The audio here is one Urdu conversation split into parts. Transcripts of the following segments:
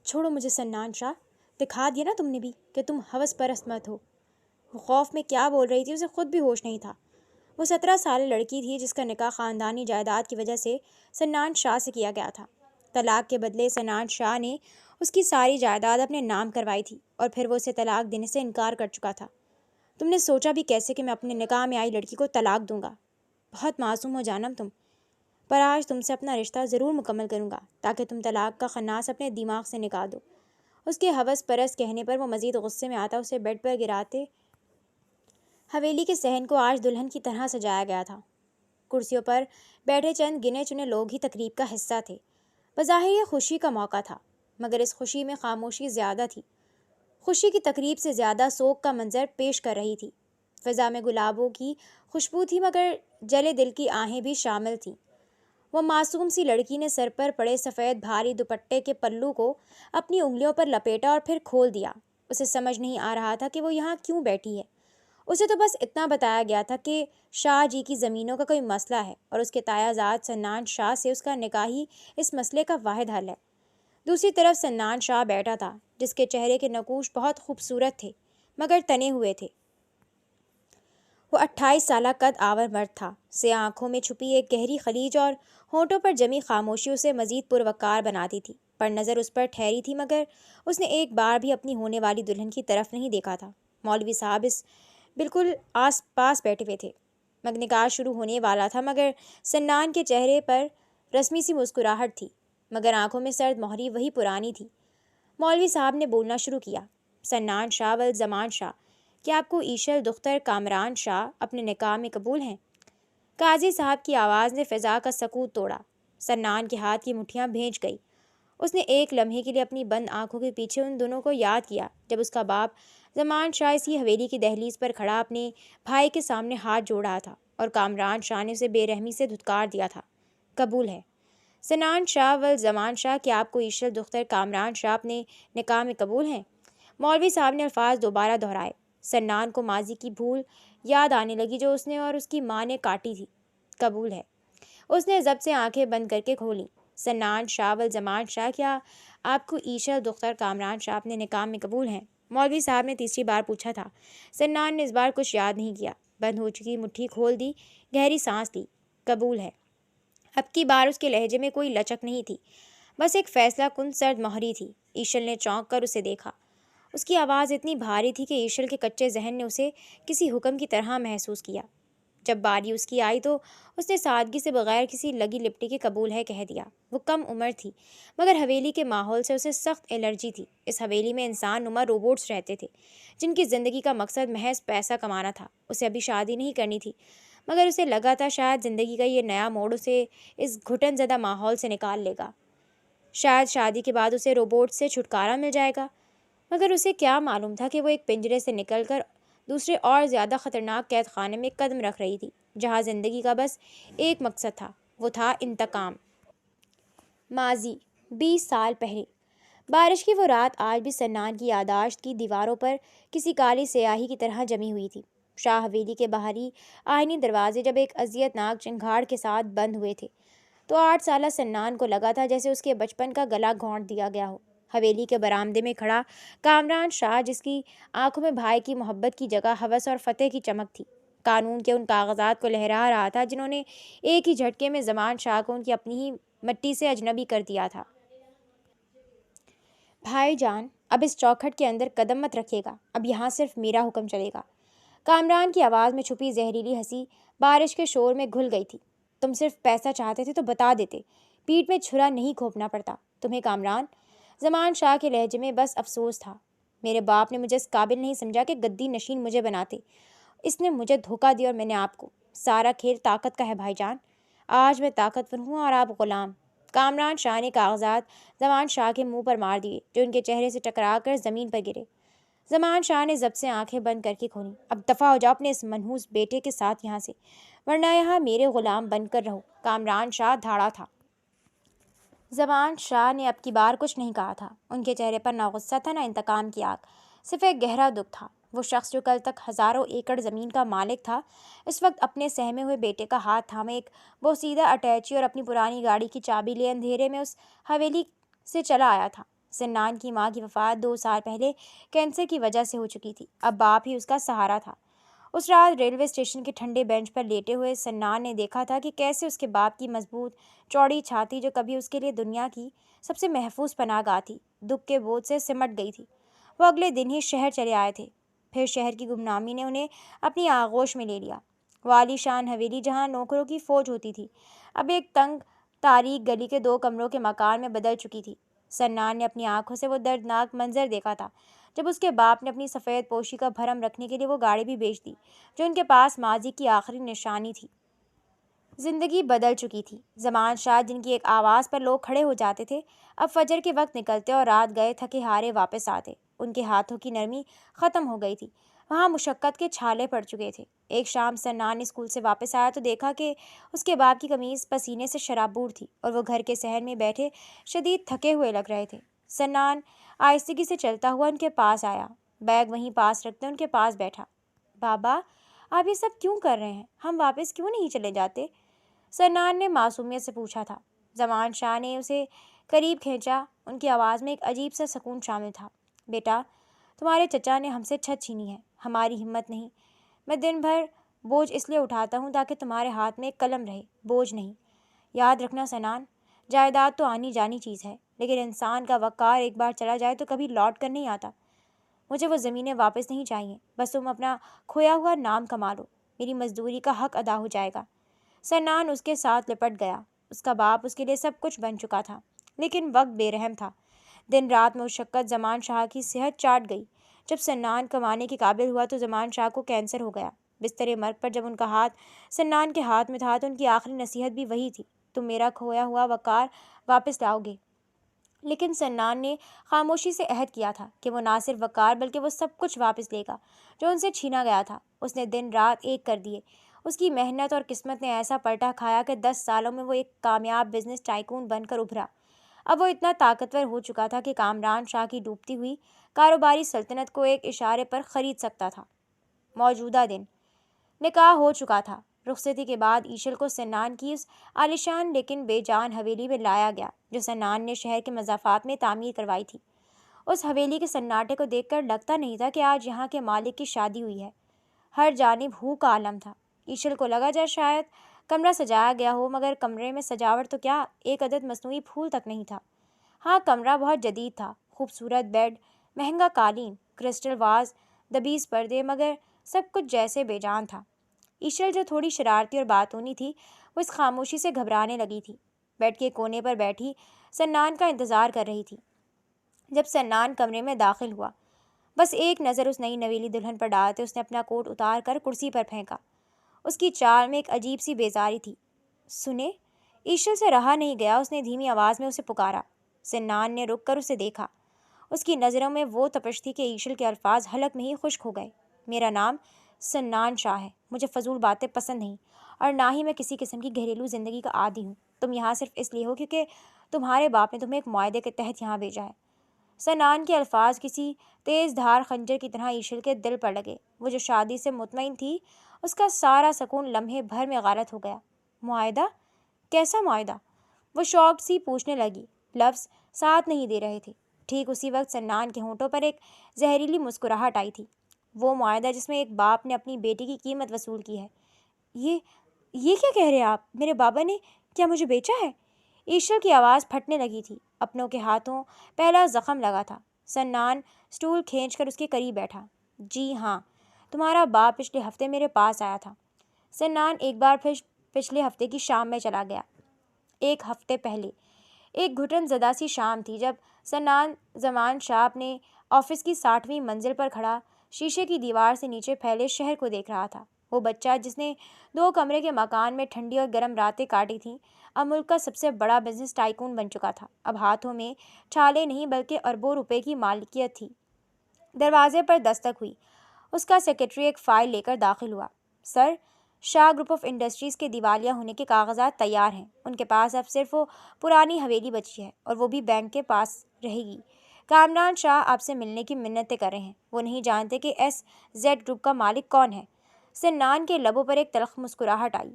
چھوڑو مجھے سنان شاہ، دکھا دیا نا تم نے بھی کہ تم ہوس پرست مت ہو۔ وہ خوف میں کیا بول رہی تھی اسے خود بھی ہوش نہیں تھا۔ وہ 17 سال لڑکی تھی جس کا نکاح خاندانی جائیداد کی وجہ سے سنان شاہ سے کیا گیا تھا۔ طلاق کے بدلے سنان شاہ نے اس کی ساری جائیداد اپنے نام کروائی تھی اور پھر وہ اسے طلاق دینے سے انکار کر چکا تھا۔ تم نے سوچا بھی کیسے کہ میں اپنے نکاح میں آئی لڑکی کو طلاق دوں گا؟ بہت معصوم ہو جانم تم، پر آج تم سے اپنا رشتہ ضرور مکمل کروں گا تاکہ تم طلاق کا خناس اپنے دماغ سے نکال دو۔ اس کے ہوس پرست کہنے پر وہ مزید غصے میں آتا اسے بیڈ پر گراتے۔ حویلی کے صحن کو آج دلہن کی طرح سجایا گیا تھا۔ کرسیوں پر بیٹھے چند گنے چنے لوگ ہی تقریب کا حصہ تھے۔ بظاہر یہ خوشی کا موقع تھا، مگر اس خوشی میں خاموشی زیادہ تھی۔ خوشی کی تقریب سے زیادہ سوگ کا منظر پیش کر رہی تھی۔ فضا میں گلابوں کی خوشبو تھی مگر جلے دل کی آہیں بھی شامل تھیں۔ وہ معصوم سی لڑکی نے سر پر پڑے سفید بھاری دوپٹے کے پلو کو اپنی انگلیوں پر لپیٹا اور پھر کھول دیا۔ اسے سمجھ نہیں آ رہا تھا کہ وہ یہاں کیوں بیٹھی ہے۔ اسے تو بس اتنا بتایا گیا تھا کہ شاہ جی کی زمینوں کا کوئی مسئلہ ہے اور اس کے تایا زاد سنان شاہ سے اس کا نکاح ہی اس مسئلے کا واحد حل ہے۔ دوسری طرف سنان شاہ بیٹھا تھا جس کے چہرے کے نقوش بہت خوبصورت تھے مگر تنے ہوئے تھے۔ وہ 28 سالہ قد آور مرد تھا۔ سیاہ آنکھوں میں چھپی ایک گہری خلیج اور ہونٹوں پر جمی خاموشی اسے مزید پروقار بناتی تھی، پر نظر اس پر ٹھہری تھی مگر اس نے ایک بار بھی اپنی ہونے والی دلہن کی طرف نہیں دیکھا تھا۔ مولوی صاحب اس بالکل آس پاس بیٹھے ہوئے تھے۔ نکاح شروع ہونے والا تھا مگر سنان کے چہرے پر رسمی سی مسکراہٹ تھی مگر آنکھوں میں سرد مہری وہی پرانی تھی۔ مولوی صاحب نے بولنا شروع کیا، سنان شاہ والزمان شاہ، کیا آپ کو ایشل دختر کامران شاہ اپنے نکاح میں قبول ہیں؟ قاضی صاحب کی آواز نے فضا کا سکوت توڑا۔ سنان کے ہاتھ کی مٹھیاں بھیج گئی۔ اس نے ایک لمحے کے لیے اپنی بند آنکھوں کے پیچھے ان دونوں کو یاد کیا جب اس کا باپ زمان شاہ اسی حویلی کی دہلیز پر کھڑا اپنے بھائی کے سامنے ہاتھ جوڑ رہا تھا اور کامران شاہ نے اسے بے رحمی سے دھتکار دیا تھا۔ قبول ہے۔ سنان شاہ والزمان شاہ، کیا آپ کو ایشل دختر کامران شاہ اپنے نکاح میں قبول ہیں؟ مولوی صاحب نے الفاظ دوبارہ دہرائے۔ سنان کو ماضی کی بھول یاد آنے لگی جو اس نے اور اس کی ماں نے کاٹی تھی۔ قبول ہے۔ اس نے ضبط سے آنکھیں بند کر کے کھولیں۔ سنان شاہ والزمان شاہ، کیا آپ کو ایشل دختر کامران شاہ اپنے نکاح میں قبول ہیں؟ مولوی صاحب نے تیسری بار پوچھا تھا۔ سنان نے اس بار کچھ یاد نہیں کیا، بند ہو چکی مٹھی کھول دی، گہری سانس لی۔ قبول ہے۔ اب کی بار اس کے لہجے میں کوئی لچک نہیں تھی، بس ایک فیصلہ کن سرد مہری تھی۔ ایشل نے چونک کر اسے دیکھا۔ اس کی آواز اتنی بھاری تھی کہ ایشل کے کچے ذہن نے اسے کسی حکم کی طرح محسوس کیا۔ جب باری اس کی آئی تو اس نے سادگی سے بغیر کسی لگی لپٹی کے قبول ہے کہہ دیا۔ وہ کم عمر تھی مگر حویلی کے ماحول سے اسے سخت الرجی تھی۔ اس حویلی میں انسان نما روبوٹس رہتے تھے جن کی زندگی کا مقصد محض پیسہ کمانا تھا۔ اسے ابھی شادی نہیں کرنی تھی مگر اسے لگا تھا شاید زندگی کا یہ نیا موڑ اسے اس گھٹن زدہ ماحول سے نکال لے گا۔ شاید شادی کے بعد اسے روبوٹ سے چھٹکارا مل جائے گا، مگر اسے کیا معلوم تھا کہ وہ ایک پنجرے سے نکل کر دوسرے اور زیادہ خطرناک قید خانے میں قدم رکھ رہی تھی جہاں زندگی کا بس ایک مقصد تھا، وہ تھا انتقام۔ ماضی 20 سال پہلے بارش کی وہ رات آج بھی سنان کی یادداشت کی دیواروں پر کسی کالی سیاہی کی طرح جمی ہوئی تھی۔ شاہ حویلی کے باہری آئینی دروازے جب ایک اذیت ناک چنگھاڑ کے ساتھ بند ہوئے تھے تو 8 سالہ سنان کو لگا تھا جیسے اس کے بچپن کا گلا گھونٹ دیا گیا ہو۔ حویلی کے برآمدے میں کھڑا کامران شاہ، جس کی آنکھوں میں بھائی کی محبت کی جگہ ہوس اور فتح کی چمک تھی، قانون کے ان کاغذات کو لہرا رہا تھا جنہوں نے ایک ہی جھٹکے میں زمان شاہ کو ان کی اپنی ہی مٹی سے اجنبی کر دیا تھا۔ بھائی جان، اب اس چوکھٹ کے اندر قدم مت رکھیے گا، اب یہاں صرف میرا حکم چلے گا۔ کامران کی آواز میں چھپی زہریلی ہنسی بارش کے شور میں گھل گئی تھی۔ تم صرف پیسہ چاہتے تھے تو بتا دیتے، پیٹھ میں چھرا نہیں گھونپنا پڑتا تمہیں کامران۔ زمان شاہ کے لہجے میں بس افسوس تھا۔ میرے باپ نے مجھے اس قابل نہیں سمجھا کہ گدی نشین مجھے بناتے۔ اس نے مجھے دھوکہ دیا اور میں نے آپ کو۔ سارا کھیل طاقت کا ہے بھائی جان۔ آج میں طاقتور ہوں اور آپ غلام۔ کامران شاہ نے کاغذات زمان شاہ کے منہ پر مار دیے جو ان کے چہرے سے ٹکرا کر زمین پر گرے۔ زمان شاہ نے ضبط سے آنکھیں بند کر کے کھولیں۔ اب دفع ہو جاؤ اپنے اس منحوس بیٹے کے ساتھ یہاں سے، ورنہ یہاں میرے غلام بن کر رہو۔ کامران شاہ دھاڑا تھا۔ زمان شاہ نے اب کی بار کچھ نہیں کہا تھا۔ ان کے چہرے پر نہ غصہ تھا نہ انتقام کی آگ، صرف ایک گہرا دکھ تھا۔ وہ شخص جو کل تک ہزاروں ایکڑ زمین کا مالک تھا، اس وقت اپنے سہمے ہوئے بیٹے کا ہاتھ تھامے ایک بوسیدہ اٹیچی اور اپنی پرانی گاڑی کی چابی لے اندھیرے میں اس حویلی سے چلا آیا تھا۔ سنان کی ماں کی وفات 2 سال پہلے کینسر کی وجہ سے ہو چکی تھی۔ اب باپ ہی اس کا سہارا تھا۔ اس رات ریلوے اسٹیشن کے ٹھنڈے بینچ پر لیٹے ہوئے سنان نے دیکھا تھا کہ کیسے اس کے باپ کی مضبوط چوڑی چھاتی، جو کبھی اس کے لیے دنیا کی سب سے محفوظ پناہ گاہ تھی، دکھ کے بوجھ سے سمٹ گئی تھی۔ وہ اگلے دن ہی شہر چلے آئے تھے۔ پھر شہر کی گمنامی نے انہیں اپنی آغوش میں لے لیا۔ وہ عالی شان حویلی، جہاں نوکروں کی فوج ہوتی تھی، اب ایک تنگ تاریک گلی کے 2 کمروں کے مکان میں بدل چکی تھی۔ سنان نے اپنی آنکھوں سے وہ دردناک منظر دیکھا تھا جب اس کے باپ نے اپنی سفید پوشی کا بھرم رکھنے کے لیے وہ گاڑی بھی بیچ دی جو ان کے پاس ماضی کی آخری نشانی تھی۔ زندگی بدل چکی تھی۔ زمان شاہ، جن کی ایک آواز پر لوگ کھڑے ہو جاتے تھے، اب فجر کے وقت نکلتے اور رات گئے تھکے ہارے واپس آتے۔ ان کے ہاتھوں کی نرمی ختم ہو گئی تھی، وہاں مشقت کے چھالے پڑ چکے تھے۔ ایک شام سنان اسکول سے واپس آیا تو دیکھا کہ اس کے باپ کی قمیض پسینے سے شرابور تھی اور وہ گھر کے صحن میں بیٹھے شدید تھکے ہوئے لگ رہے تھے۔ سنان آہستگی سے چلتا ہوا ان کے پاس آیا، بیگ وہیں پاس رکھتے ان کے پاس بیٹھا۔ بابا، آپ یہ سب کیوں کر رہے ہیں؟ ہم واپس کیوں نہیں چلے جاتے؟ سنان نے معصومیت سے پوچھا تھا۔ زمان شاہ نے اسے قریب کھینچا، ان کی آواز میں ایک عجیب سا سکون شامل تھا۔ بیٹا، تمہارے چچا نے ہم سے چھت چھینی ہے، ہماری ہمت نہیں۔ میں دن بھر بوجھ اس لیے اٹھاتا ہوں تاکہ تمہارے ہاتھ میں ایک قلم رہے، بوجھ نہیں۔ یاد رکھنا سنان، جائیداد تو آنی جانی چیز ہے، لیکن انسان کا وقار ایک بار چلا جائے تو کبھی لوٹ کر نہیں آتا۔ مجھے وہ زمینیں واپس نہیں چاہیے، بس تم اپنا کھویا ہوا نام کما لو، میری مزدوری کا حق ادا ہو جائے گا۔ سنان اس کے ساتھ لپٹ گیا۔ اس کا باپ اس کے لیے سب کچھ بن چکا تھا، لیکن وقت بے رحم تھا۔ دن رات مشقت زمان شاہ کی صحت چاٹ گئی۔ جب سنان کمانے کے قابل ہوا تو زمان شاہ کو کینسر ہو گیا۔ بستر مرگ پر جب ان کا ہاتھ سنان کے ہاتھ میں تھا تو ان کی آخری نصیحت بھی وہی تھی، تم میرا کھویا ہوا وقار واپس لاؤ گے۔ لیکن سنان نے خاموشی سے عہد کیا تھا کہ وہ نہ صرف وقار بلکہ وہ سب کچھ واپس لے گا جو ان سے چھینا گیا تھا۔ اس نے دن رات ایک کر دیے۔ اس کی محنت اور قسمت نے ایسا پلٹا کھایا کہ 10 سالوں میں وہ ایک کامیاب بزنس ٹائکون بن کر ابھرا۔ اب وہ اتنا طاقتور ہو چکا تھا کہ کامران شاہ کی ڈوبتی ہوئی کاروباری سلطنت کو ایک اشارے پر خرید سکتا تھا۔ موجودہ دن نکاح ہو چکا تھا۔ رخصتی کے بعد ایشل کو سنان کی اس عالیشان لیکن بے جان حویلی میں لایا گیا جو سنان نے شہر کے مضافات میں تعمیر کروائی تھی۔ اس حویلی کے سناٹے کو دیکھ کر لگتا نہیں تھا کہ آج یہاں کے مالک کی شادی ہوئی ہے۔ ہر جانب ہو کا عالم تھا۔ ایشل کو لگا جائے شاید کمرہ سجایا گیا ہو، مگر کمرے میں سجاوٹ تو کیا، ایک عدد مصنوعی پھول تک نہیں تھا۔ ہاں، کمرہ بہت جدید تھا، خوبصورت بیڈ، مہنگا قالین، کرسٹل واز، دبیز پردے، مگر سب کچھ جیسے بے جان تھا۔ ایشل جو تھوڑی شرارتی اور باتونی تھی، وہ اس خاموشی سے گھبرانے لگی تھی۔ بیڈ کے کونے پر بیٹھی سنان کا انتظار کر رہی تھی۔ جب سنان کمرے میں داخل ہوا، بس ایک نظر اس نئی نویلی دلہن پر ڈالتے اس نے اپنا کوٹ اتار کر کرسی پر پھینکا۔ اس کی چال میں ایک عجیب سی بیزاری تھی۔ سنے، ایشل سے رہا نہیں گیا، اس نے دھیمی آواز میں اسے پکارا۔ سنان نے رک کر اسے دیکھا۔ اس کی نظروں میں وہ تپش تھی کہ ایشل کے الفاظ حلق میں ہی خشک ہو گئے۔ میرا نام سنان شاہ ہے، مجھے فضول باتیں پسند نہیں، اور نہ ہی میں کسی قسم کی گھریلو زندگی کا عادی ہوں۔ تم یہاں صرف اس لیے ہو کیونکہ تمہارے باپ نے تمہیں ایک معاہدے کے تحت یہاں بھیجا ہے۔ سنان کے الفاظ کسی تیز دھار خنجر کی طرح ایشل کے دل پر لگے۔ وہ جو شادی سے مطمئن تھی، اس کا سارا سکون لمحے بھر میں غارت ہو گیا۔ معاہدہ؟ کیسا معاہدہ؟ وہ شوق سی پوچھنے لگی۔ لفظ ساتھ نہیں دے رہے تھے۔ ٹھیک اسی وقت سنان کے ہونٹوں پر ایک زہریلی مسکراہٹ آئی تھی۔ وہ معاہدہ جس میں ایک باپ نے اپنی بیٹی کی قیمت وصول کی ہے۔ یہ کیا کہہ رہے ہیں آپ؟ میرے بابا نے کیا مجھے بیچا ہے؟ ایشل کی آواز پھٹنے لگی تھی۔ اپنوں کے ہاتھوں پہلا زخم لگا تھا۔ سنان سٹول کھینچ کر اس کے قریب بیٹھا۔ جی ہاں، تمہارا باپ پچھلے ہفتے میرے پاس آیا تھا۔ سنان ایک بار پھر پچھلے ہفتے کی شام میں چلا گیا۔ ایک ہفتے پہلے ایک گھٹن زدہ سی شام تھی جب سنان زمان شاہ اپنے آفس کی 60ویں منزل پر کھڑا شیشے کی دیوار سے نیچے پھیلے شہر کو دیکھ رہا تھا۔ وہ بچہ جس نے 2 کمرے کے مکان میں ٹھنڈی اور گرم راتیں کاٹی تھیں، اب ملک کا سب سے بڑا بزنس ٹائکون بن چکا تھا۔ اب ہاتھوں میں چھالے نہیں بلکہ اربوں روپے کی مالکیت تھی۔ دروازے پر دستک ہوئی۔ اس کا سیکرٹری ایک فائل لے کر داخل ہوا۔ سر، شاہ گروپ آف انڈسٹریز کے دیوالیہ ہونے کے کاغذات تیار ہیں۔ ان کے پاس اب صرف وہ پرانی حویلی بچی ہے، اور وہ بھی بینک کے پاس رہے گی۔ کامران شاہ آپ سے ملنے کی منتیں کر رہے ہیں۔ وہ نہیں جانتے کہ ایس زیڈ گروپ کا مالک کون ہے۔ سنان کے لبوں پر ایک تلخ مسکراہٹ آئی۔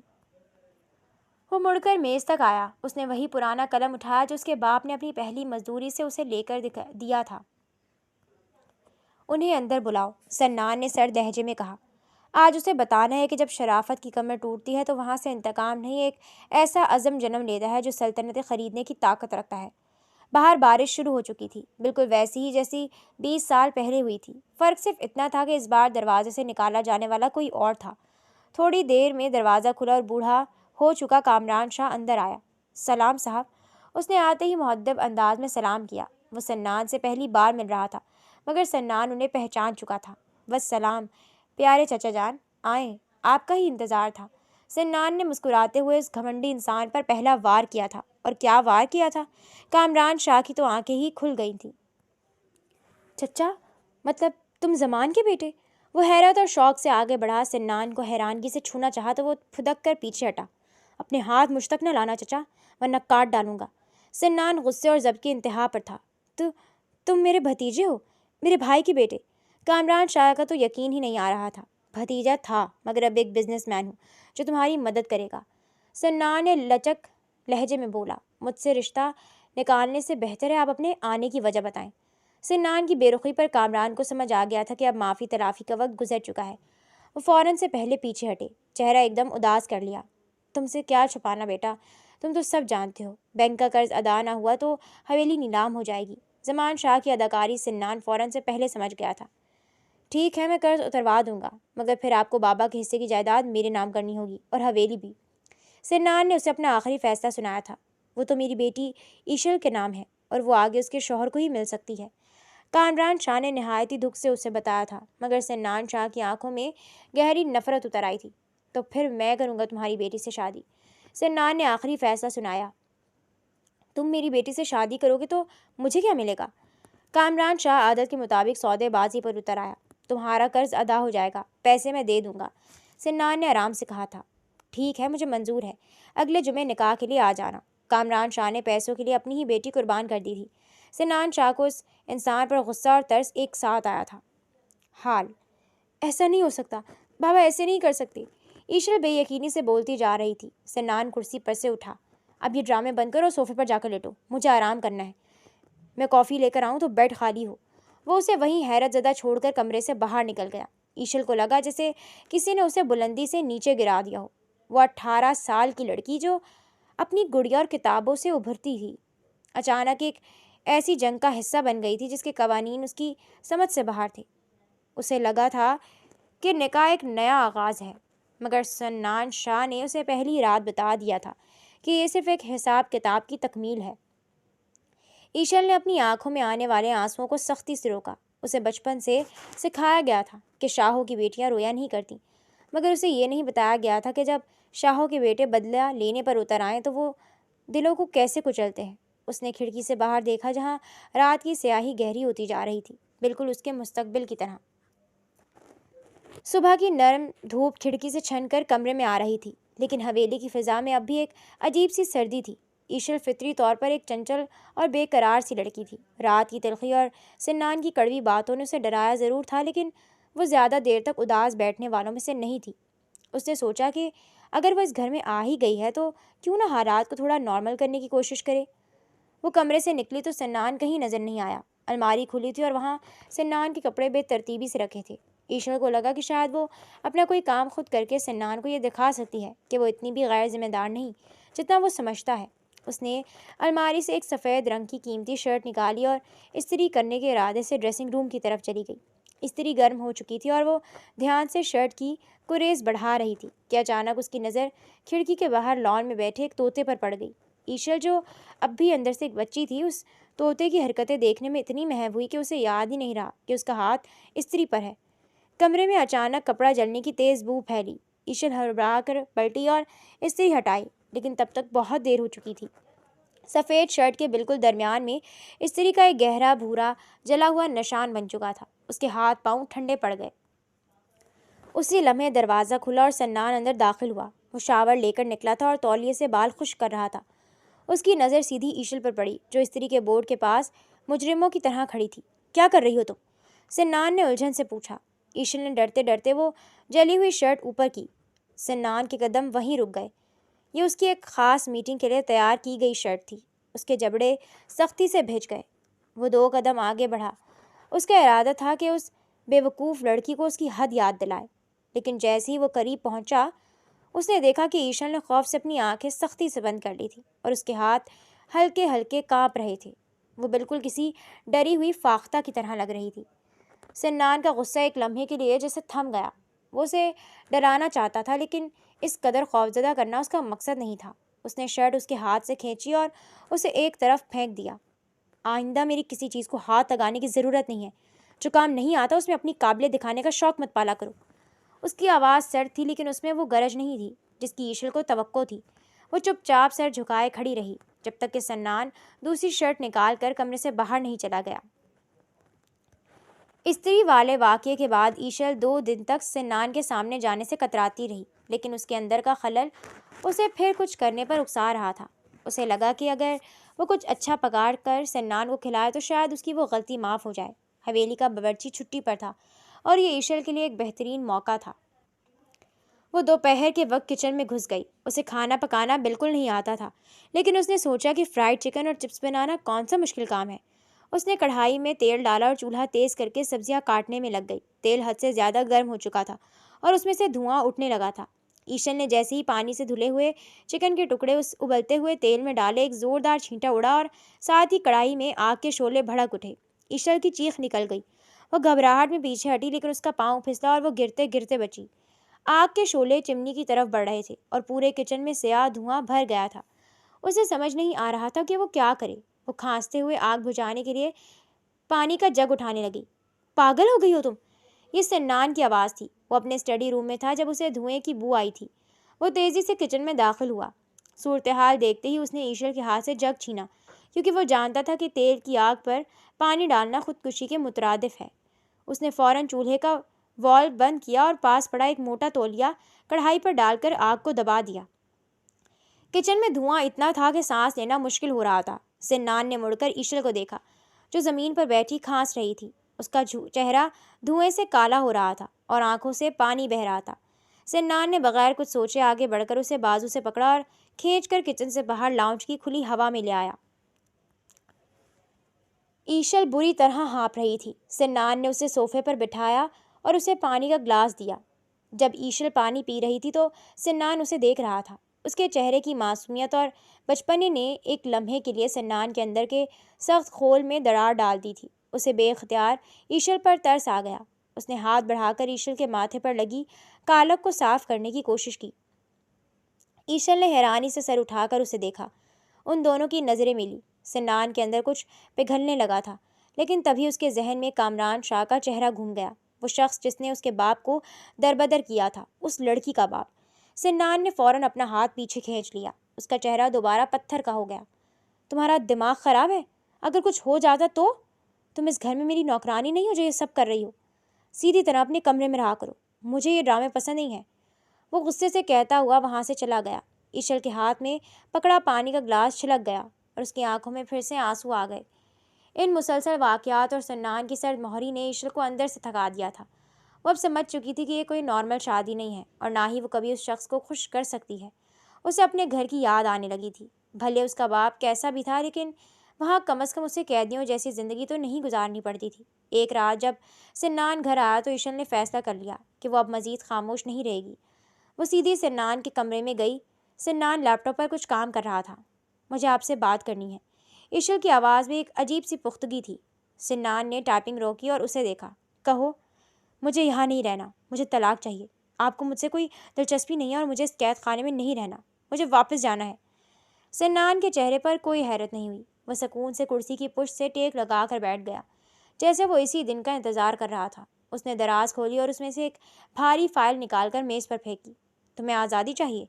وہ مڑ کر میز تک آیا۔ اس نے وہی پرانا قلم اٹھایا جو اس کے باپ نے اپنی پہلی مزدوری سے اسے لے کر دیا تھا۔ انہیں اندر بلاؤ، سنان نے سرد لہجے میں کہا۔ آج اسے بتانا ہے کہ جب شرافت کی کمر ٹوٹتی ہے تو وہاں سے انتقام نہیں، ایک ایسا عزم جنم لیتا ہے جو سلطنتیں خریدنے کی طاقت رکھتا ہے۔ باہر بارش شروع ہو چکی تھی، بالکل ویسی ہی جیسی 20 سال پہلے ہوئی تھی۔ فرق صرف اتنا تھا کہ اس بار دروازے سے نکالا جانے والا کوئی اور تھا۔ تھوڑی دیر میں دروازہ کھلا اور بوڑھا ہو چکا کامران شاہ اندر آیا۔ سلام صاحب۔ اس نے آتے ہی مؤدب انداز میں سلام کیا۔ وہ سنان سے پہلی بار مل رہا تھا، مگر سنان انہیں پہچان چکا تھا۔ والسلام پیارے چچا جان، آئیں، آپ کا ہی انتظار تھا۔ سنان نے مسکراتے ہوئے اس گھمنڈی انسان پر پہلا وار کیا تھا۔ اور کیا وار کیا تھا؟ کامران شاہ کی تو آنکھیں ہی کھل گئی تھیں۔ چچا، مطلب تم زمان کے بیٹے؟ وہ حیرت اور شوق سے آگے بڑھا۔ سنان کو حیرانگی سے چھونا چاہا تو وہ پھدک کر پیچھے ہٹا۔ اپنے ہاتھ مجھ تک نہ لانا چچا، ورنہ کاٹ ڈالوں گا۔ سنان غصے اور ضبط کی انتہا پر تھا۔ تم میرے بھتیجے ہو، میرے بھائی کے بیٹے؟ کامران شاہ کا تو یقین ہی نہیں آ رہا تھا۔ بھتیجا تھا، مگر اب ایک بزنس مین ہوں جو تمہاری مدد کرے گا، سنان نے لچک لہجے میں بولا۔ مجھ سے رشتہ نکالنے سے بہتر ہے آپ اپنے آنے کی وجہ بتائیں۔ سنان کی بے رخی پر کامران کو سمجھ آ گیا تھا کہ اب معافی تلافی کا وقت گزر چکا ہے۔ وہ فوراً سے پہلے پیچھے ہٹے، چہرہ ایک دم اداس کر لیا۔ تم سے کیا چھپانا بیٹا، تم تو سب جانتے ہو، بینک کا قرض ادا نہ ہوا تو حویلی نیلام ہو جائے گی۔ زمان شاہ کی اداکاری سنان فوراً سے پہلے سمجھ گیا تھا۔ ٹھیک ہے، میں قرض اتروا دوں گا، مگر پھر آپ کو بابا کے حصے کی جائیداد میرے نام کرنی ہوگی، اور حویلی بھی۔ سنان نے اسے اپنا آخری فیصلہ سنایا تھا۔ وہ تو میری بیٹی ایشل کے نام ہے، اور وہ آگے اس کے شوہر کو ہی مل سکتی ہے۔ کامران شاہ نے نہایتی دکھ سے اسے بتایا تھا، مگر سنان شاہ کی آنکھوں میں گہری نفرت اتر آئی تھی۔ تو پھر میں کروں گا تمہاری بیٹی سے شادی۔ سنان نے آخری فیصلہ سنایا۔ تم میری بیٹی سے شادی کرو گے تو مجھے کیا ملے گا؟ کامران شاہ عادت کے مطابق سودے بازی پر اتر آیا۔ تمہارا قرض ادا ہو جائے گا، پیسے میں دے دوں گا، سنان نے آرام سے کہا تھا۔ ٹھیک ہے، مجھے منظور ہے، اگلے جمعے نکاح کے لیے آ جانا۔ کامران شاہ نے پیسوں کے لیے اپنی ہی بیٹی قربان کر دی تھی۔ سنان شاہ کو اس انسان پر غصہ اور ترس ایک ساتھ آیا تھا۔ حال ایسا نہیں ہو سکتا، بابا ایسے نہیں کر سکتے، ایشل بے یقینی سے بولتی جا رہی تھی۔ سنان کرسی پر سے اٹھا۔ اب یہ ڈرامے بند کرو اور صوفے پر جا کر لیٹو، مجھے آرام کرنا ہے۔ میں کافی لے کر آؤں تو بیڈ خالی ہو۔ وہ اسے وہیں حیرت زدہ چھوڑ کر کمرے سے باہر نکل گیا۔ ایشل کو لگا جیسے کسی نے اسے بلندی سے نیچے گرا دیا ہو۔ وہ 18 سال کی لڑکی جو اپنی گڑیا اور کتابوں سے ابھرتی تھی، اچانک ایک ایسی جنگ کا حصہ بن گئی تھی جس کے قوانین اس کی سمجھ سے باہر تھے۔ اسے لگا تھا کہ نکاح ایک نیا آغاز ہے، مگر سنان شاہ نے اسے پہلی رات بتا دیا تھا کہ یہ صرف ایک حساب کتاب کی تکمیل ہے۔ ایشل نے اپنی آنکھوں میں آنے والے آنسوؤں کو سختی سے روکا۔ اسے بچپن سے سکھایا گیا تھا کہ شاہوں کی بیٹیاں رویا نہیں کرتیں، مگر اسے یہ نہیں بتایا گیا تھا کہ جب شاہوں کے بیٹے بدلہ لینے پر اتر آئیں تو وہ دلوں کو کیسے کچلتے ہیں۔ اس نے کھڑکی سے باہر دیکھا جہاں رات کی سیاہی گہری ہوتی جا رہی تھی، بالکل اس کے مستقبل کی طرح۔ صبح کی نرم دھوپ کھڑکی سے چھن کر کمرے میں آ رہی تھی، لیکن حویلی کی فضا میں اب بھی ایک عجیب سی سردی تھی۔ ایشل فطری طور پر ایک چنچل اور بے قرار سی لڑکی تھی۔ رات کی تلخی اور سنان کی کڑوی باتوں نے اسے ڈرایا ضرور تھا، لیکن وہ زیادہ دیر تک اداس بیٹھنے والوں میں سے نہیں تھی۔ اس نے سوچا کہ اگر وہ اس گھر میں آ ہی گئی ہے تو کیوں نہ حالات کو تھوڑا نارمل کرنے کی کوشش کرے۔ وہ کمرے سے نکلی تو سنان کہیں نظر نہیں آیا۔ الماری کھلی تھی اور وہاں سنان کے کپڑے بے ترتیبی سے رکھے تھے۔ ایشل کو لگا کہ شاید وہ اپنا کوئی کام خود کر کے سنان کو یہ دکھا سکتی ہے کہ وہ اتنی بھی غیر ذمہ دار نہیں جتنا وہ سمجھتا ہے۔ اس نے الماری سے ایک سفید رنگ کی قیمتی شرٹ نکالی اور استری کرنے کے ارادے سے ڈریسنگ روم کی طرف چلی گئی۔ استری گرم ہو چکی تھی اور وہ دھیان سے شرٹ کی کوریز بڑھا رہی تھی کہ اچانک اس کی نظر کھڑکی کے باہر لان میں بیٹھے ایک طوطے پر پڑ گئی۔ ایشل جو اب بھی اندر سے ایک بچی تھی، اس طوطے کی حرکتیں دیکھنے میں اتنی محو ہوئی کہ اسے یاد ہی نہیں رہا کہ اس کا ہاتھ استری پر ہے۔ کمرے میں اچانک کپڑا جلنے کی تیز بو پھیلی۔ ایشل ہڑبڑا کر پلٹی اور استری ہٹائی، لیکن تب تک بہت دیر ہو چکی تھی۔ سفید شرٹ کے بالکل درمیان میں استری کا ایک گہرا بھورا جلا ہوا نشان بن چکا تھا۔ اس کے ہاتھ پاؤں ٹھنڈے پڑ گئے۔ اسی لمحے دروازہ کھلا اور سنان اندر داخل ہوا۔ وہ شاور لے کر نکلا تھا اور تولیے سے بال خشک کر رہا تھا۔ اس کی نظر سیدھی ایشل پر پڑی جو استری کے بورڈ کے پاس مجرموں کی طرح کھڑی تھی۔ کیا کر رہی ہو تم؟ سنان نے الجھن سے پوچھا۔ ایشل نے ڈرتے ڈرتے وہ جلی ہوئی شرٹ اوپر کی۔ سنان کے قدم وہیں رک گئے۔ یہ اس کی ایک خاص میٹنگ کے لیے تیار کی گئی شرط تھی۔ اس کے جبڑے سختی سے بھیج گئے۔ وہ 2 قدم آگے بڑھا۔ اس کا ارادہ تھا کہ اس بے وقوف لڑکی کو اس کی حد یاد دلائے، لیکن جیسے ہی وہ قریب پہنچا اس نے دیکھا کہ ایشل نے خوف سے اپنی آنکھیں سختی سے بند کر لی تھی اور اس کے ہاتھ ہلکے ہلکے کانپ رہے تھے۔ وہ بالکل کسی ڈری ہوئی فاختہ کی طرح لگ رہی تھی۔ سنان کا غصہ ایک لمحے کے لیے جیسے تھم گیا۔ وہ اسے ڈرانا چاہتا تھا، لیکن اس قدر خوفزدہ کرنا اس کا مقصد نہیں تھا۔ اس نے شرٹ اس کے ہاتھ سے کھینچی اور اسے ایک طرف پھینک دیا۔ آئندہ میری کسی چیز کو ہاتھ لگانے کی ضرورت نہیں ہے۔ جو کام نہیں آتا اس میں اپنی قابلیت دکھانے کا شوق مت پالا کرو۔ اس کی آواز سرد تھی، لیکن اس میں وہ گرج نہیں تھی جس کی ایشل کو توقع تھی۔ وہ چپ چاپ سر جھکائے کھڑی رہی جب تک کہ سنان دوسری شرٹ نکال کر کمرے سے باہر نہیں چلا گیا۔ استری والے واقعے کے بعد ایشل 2 دن تک سنان کے سامنے جانے سے کتراتی رہی، لیکن اس کے اندر کا خلل اسے پھر کچھ کرنے پر اکسا رہا تھا۔ اسے لگا کہ اگر وہ کچھ اچھا پکاڑ کر سنان کو کھلائے تو شاید اس کی وہ غلطی معاف ہو جائے۔ حویلی کا باورچی چھٹی پر تھا اور یہ ایشل کے لیے ایک بہترین موقع تھا۔ وہ دوپہر کے وقت کچن میں گھس گئی۔ اسے کھانا پکانا بالکل نہیں آتا تھا، لیکن اس نے سوچا کہ فرائیڈ چکن اور چپس بنانا کون سا مشکل کام ہے۔ اس نے کڑھائی میں تیل ڈالا اور چولہا تیز کر کے سبزیاں کاٹنے میں لگ گئی۔ تیل حد سے زیادہ گرم ہو چکا تھا اور اس میں سے دھواں اٹھنے لگا تھا۔ ایشل نے جیسے ہی پانی سے دھلے ہوئے چکن کے ٹکڑے اس ابلتے ہوئے تیل میں ڈالے، ایک زوردار چھینٹا اڑا اور ساتھ ہی کڑھائی میں آگ کے شعلے بھڑک اٹھے۔ ایشل کی چیخ نکل گئی۔ وہ گھبراہٹ میں پیچھے ہٹی، لیکن اس کا پاؤں پھسلا اور وہ گرتے گرتے بچی۔ آگ کے شعلے چمنی کی طرف بڑھ رہے تھے اور پورے کچن میں سیاہ دھواں بھر گیا تھا۔ اسے سمجھ نہیں آ رہا تھا کہ وہ کیا کرے۔ وہ کھانستے ہوئے آگ بجھانے کے لیے پانی کا جگ اٹھانے لگی۔ پاگل ہو گئی ہو تم؟ یہ سنان کی آواز تھی۔ وہ اپنے اسٹڈی روم میں تھا جب اسے دھوئیں کی بو آئی تھی۔ وہ تیزی سے کچن میں داخل ہوا۔ صورتحال دیکھتے ہی اس نے ایشل کے ہاتھ سے جگ چھینا، کیونکہ وہ جانتا تھا کہ تیل کی آگ پر پانی ڈالنا خودکشی کے مترادف ہے۔ اس نے فوراً چولہے کا والو بند کیا اور پاس پڑا ایک موٹا تولیہ کڑھائی پر ڈال کر آگ کو دبا دیا۔ کچن میں دھواں اتنا تھا کہ سانس لینا مشکل ہو رہا تھا۔ سنان نے مڑ کر ایشل کو دیکھا جو زمین پر بیٹھی کھانس رہی تھی۔ اس کا چہرہ دھوئیں سے کالا ہو رہا تھا اور آنکھوں سے پانی بہہ رہا تھا۔ سنان نے بغیر کچھ سوچے آگے بڑھ کر اسے بازو سے پکڑا اور کھینچ کر کچن سے باہر لاؤنج کی کھلی ہوا میں لے آیا۔ ایشل بری طرح ہانپ رہی تھی۔ سنان نے اسے صوفے پر بٹھایا اور اسے پانی کا گلاس دیا۔ جب ایشل پانی پی رہی تھی تو سنان اسے دیکھ رہا تھا۔ اس کے چہرے کی معصومیت اور بچپنے نے ایک لمحے کے لیے سنان کے اندر کے سخت خول میں دراڑ ڈال دی تھی۔ اسے بے اختیار ایشل پر ترس آ گیا۔ اس نے ہاتھ بڑھا کر ایشل کے ماتھے پر لگی کالک کو صاف کرنے کی کوشش کی۔ ایشل نے حیرانی سے سر اٹھا کر اسے دیکھا۔ ان دونوں کی نظریں ملی۔ سنان کے اندر کچھ پگھلنے لگا تھا، لیکن تبھی اس کے ذہن میں کامران شاہ کا چہرہ گھوم گیا، وہ شخص جس نے اس کے باپ کو دربدر کیا تھا، اس لڑکی کا باپ۔ سنان نے فوراً اپنا ہاتھ پیچھے کھینچ لیا۔ اس کا چہرہ دوبارہ پتھر کا ہو گیا۔ تمہارا دماغ خراب ہے؟ اگر کچھ ہو جاتا تو؟ تم اس گھر میں میری نوکرانی نہیں ہو جو یہ سب کر رہی ہو؟ سیدھی طرح اپنے کمرے میں رہا کرو، مجھے یہ ڈرامے پسند نہیں ہیں۔ وہ غصے سے کہتا ہوا وہاں سے چلا گیا۔ ایشل کے ہاتھ میں پکڑا پانی کا گلاس چھلک گیا اور اس کی آنکھوں میں پھر سے آنسو آ گئے۔ ان مسلسل واقعات اور سنان کی سرد مہری نے ایشل کو اندر سے تھکا دیا تھا۔ وہ اب سمجھ چکی تھی کہ یہ کوئی نارمل شادی نہیں ہے اور نہ ہی وہ کبھی اس شخص کو خوش کر سکتی ہے۔ اسے اپنے گھر کی یاد آنے لگی تھی۔ بھلے اس کا باپ کیسا بھی تھا، لیکن وہاں کم از کم اسے قیدیوں جیسی زندگی تو نہیں گزارنی پڑتی تھی۔ ایک رات جب سنان گھر آیا تو ایشل نے فیصلہ کر لیا کہ وہ اب مزید خاموش نہیں رہے گی۔ وہ سیدھی سنان کے کمرے میں گئی۔ سنان لیپ ٹاپ پر کچھ کام کر رہا تھا۔ مجھے آپ سے بات کرنی ہے۔ ایشل کی آواز میں ایک عجیب سی پختگی تھی۔ سنان نے ٹائپنگ روکی اور اسے دیکھا۔ کہو۔ مجھے یہاں نہیں رہنا، مجھے طلاق چاہیے۔ آپ کو مجھ سے کوئی دلچسپی نہیں ہے اور مجھے اس قید خانے میں نہیں رہنا، مجھے واپس جانا ہے۔ سنان کے چہرے پر کوئی حیرت نہیں ہوئی۔ وہ سکون سے کرسی کی پشت سے ٹیک لگا کر بیٹھ گیا، جیسے وہ اسی دن کا انتظار کر رہا تھا۔ اس نے دراز کھولی اور اس میں سے ایک بھاری فائل نکال کر میز پر پھینکی۔ تمہیں آزادی چاہیے؟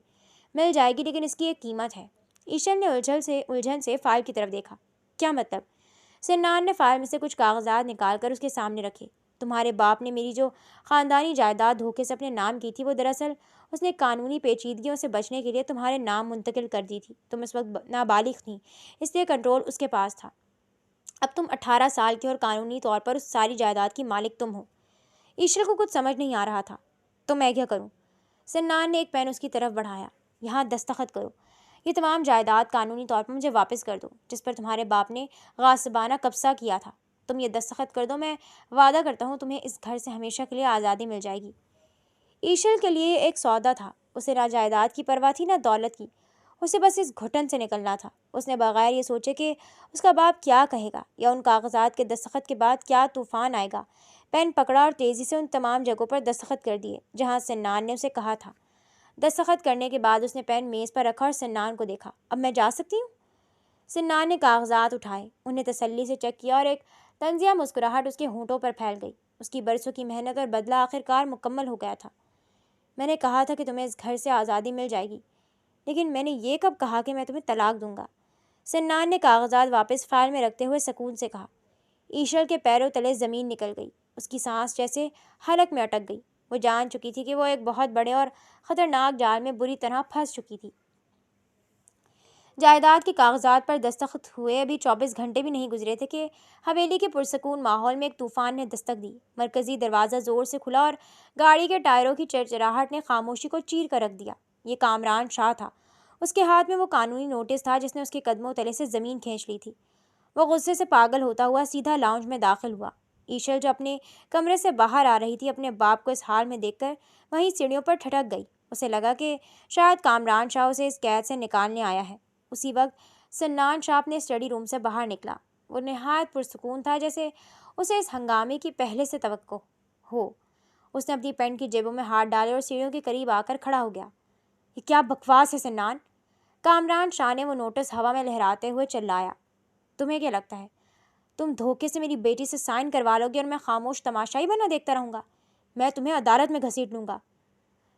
مل جائے گی، لیکن اس کی ایک قیمت ہے۔ ایشل نے الجھن سے فائل کی طرف دیکھا۔ کیا مطلب؟ سنان نے فائل میں سے کچھ کاغذات نکال کر اس کے سامنے رکھے۔ تمہارے باپ نے میری جو خاندانی جائیداد دھوکے سے اپنے نام کی تھی، وہ دراصل اس نے قانونی پیچیدگیوں سے بچنے کے لیے تمہارے نام منتقل کر دی تھی۔ تم اس وقت نابالغ تھیں، اس لیے کنٹرول اس کے پاس تھا۔ اب تم 18 سال کی اور قانونی طور پر اس ساری جائیداد کی مالک تم ہو۔ ایشل کو کچھ سمجھ نہیں آ رہا تھا۔ تو میں کیا کروں؟ سنان نے ایک پین اس کی طرف بڑھایا۔ یہاں دستخط کرو۔ یہ تمام جائیداد قانونی طور پر مجھے واپس کر دو جس پر تمہارے باپ نے غاصبانہ قبضہ کیا تھا۔ تم یہ دستخط کر دو، میں وعدہ کرتا ہوں تمہیں اس گھر سے ہمیشہ کے لیے آزادی مل جائے گی۔ ایشل کے لیے ایک سودا تھا۔ اسے نہ جائیداد کی پرواہ تھی نہ دولت کی، اسے بس اس گھٹن سے نکلنا تھا۔ اس نے بغیر یہ سوچے کہ اس کا باپ کیا کہے گا یا ان کاغذات کے دستخط کے بعد کیا طوفان آئے گا، پین پکڑا اور تیزی سے ان تمام جگہوں پر دستخط کر دیے جہاں سنان نے اسے کہا تھا۔ دستخط کرنے کے بعد اس نے پین میز پر رکھا اور سنان کو دیکھا۔ اب میں جا سکتی ہوں؟ سنان نے کاغذات اٹھائے، انہیں تسلی سے چیک کیا اور ایک طنزیہ مسکراہٹ اس کے ہونٹوں پر پھیل گئی۔ اس کی برسوں کی محنت اور بدلہ آخر کار مکمل ہو گیا تھا۔ میں نے کہا تھا کہ تمہیں اس گھر سے آزادی مل جائے گی، لیکن میں نے یہ کب کہا کہ میں تمہیں طلاق دوں گا؟ سنان نے کاغذات واپس فائل میں رکھتے ہوئے سکون سے کہا۔ ایشل کے پیروں تلے زمین نکل گئی، اس کی سانس جیسے حلق میں اٹک گئی۔ وہ جان چکی تھی کہ وہ ایک بہت بڑے اور خطرناک جال میں بری طرح پھنس چکی تھی۔ جائیداد کے کاغذات پر دستخط ہوئے ابھی 24 گھنٹے بھی نہیں گزرے تھے کہ حویلی کے پرسکون ماحول میں ایک طوفان نے دستک دی۔ مرکزی دروازہ زور سے کھلا اور گاڑی کے ٹائروں کی چرچراہٹ نے خاموشی کو چیر کر رکھ دیا۔ یہ کامران شاہ تھا۔ اس کے ہاتھ میں وہ قانونی نوٹس تھا جس نے اس کے قدموں تلے سے زمین کھینچ لی تھی۔ وہ غصے سے پاگل ہوتا ہوا سیدھا لاؤنج میں داخل ہوا۔ ایشل جو اپنے کمرے سے باہر آ رہی تھی اپنے باپ کو اس حال میں دیکھ کر وہیں سیڑھیوں پر ٹھٹک گئی۔ اسے لگا کہ شاید کامران شاہ اسے اس قید سے نکالنے آیا ہے۔ اسی وقت سنان شاہ اپنے اسٹڈی روم سے باہر نکلا۔ وہ نہایت پرسکون تھا، جیسے اسے اس ہنگامے کی پہلے سے توقع ہو۔ اس نے اپنی پینٹ کی جیبوں میں ہاتھ ڈالے اور سیڑھیوں کے قریب آ کر کھڑا ہو گیا۔ یہ کیا بکواس ہے سنان؟ کامران شاہ نے وہ نوٹس ہوا میں لہراتے ہوئے چلایا۔ تمہیں کیا لگتا ہے تم دھوکے سے میری بیٹی سے سائن کروا لو گے اور میں خاموش تماشائی بنا دیکھتا رہوں گا؟ میں تمہیں عدالت میں گھسیٹ لوں گا۔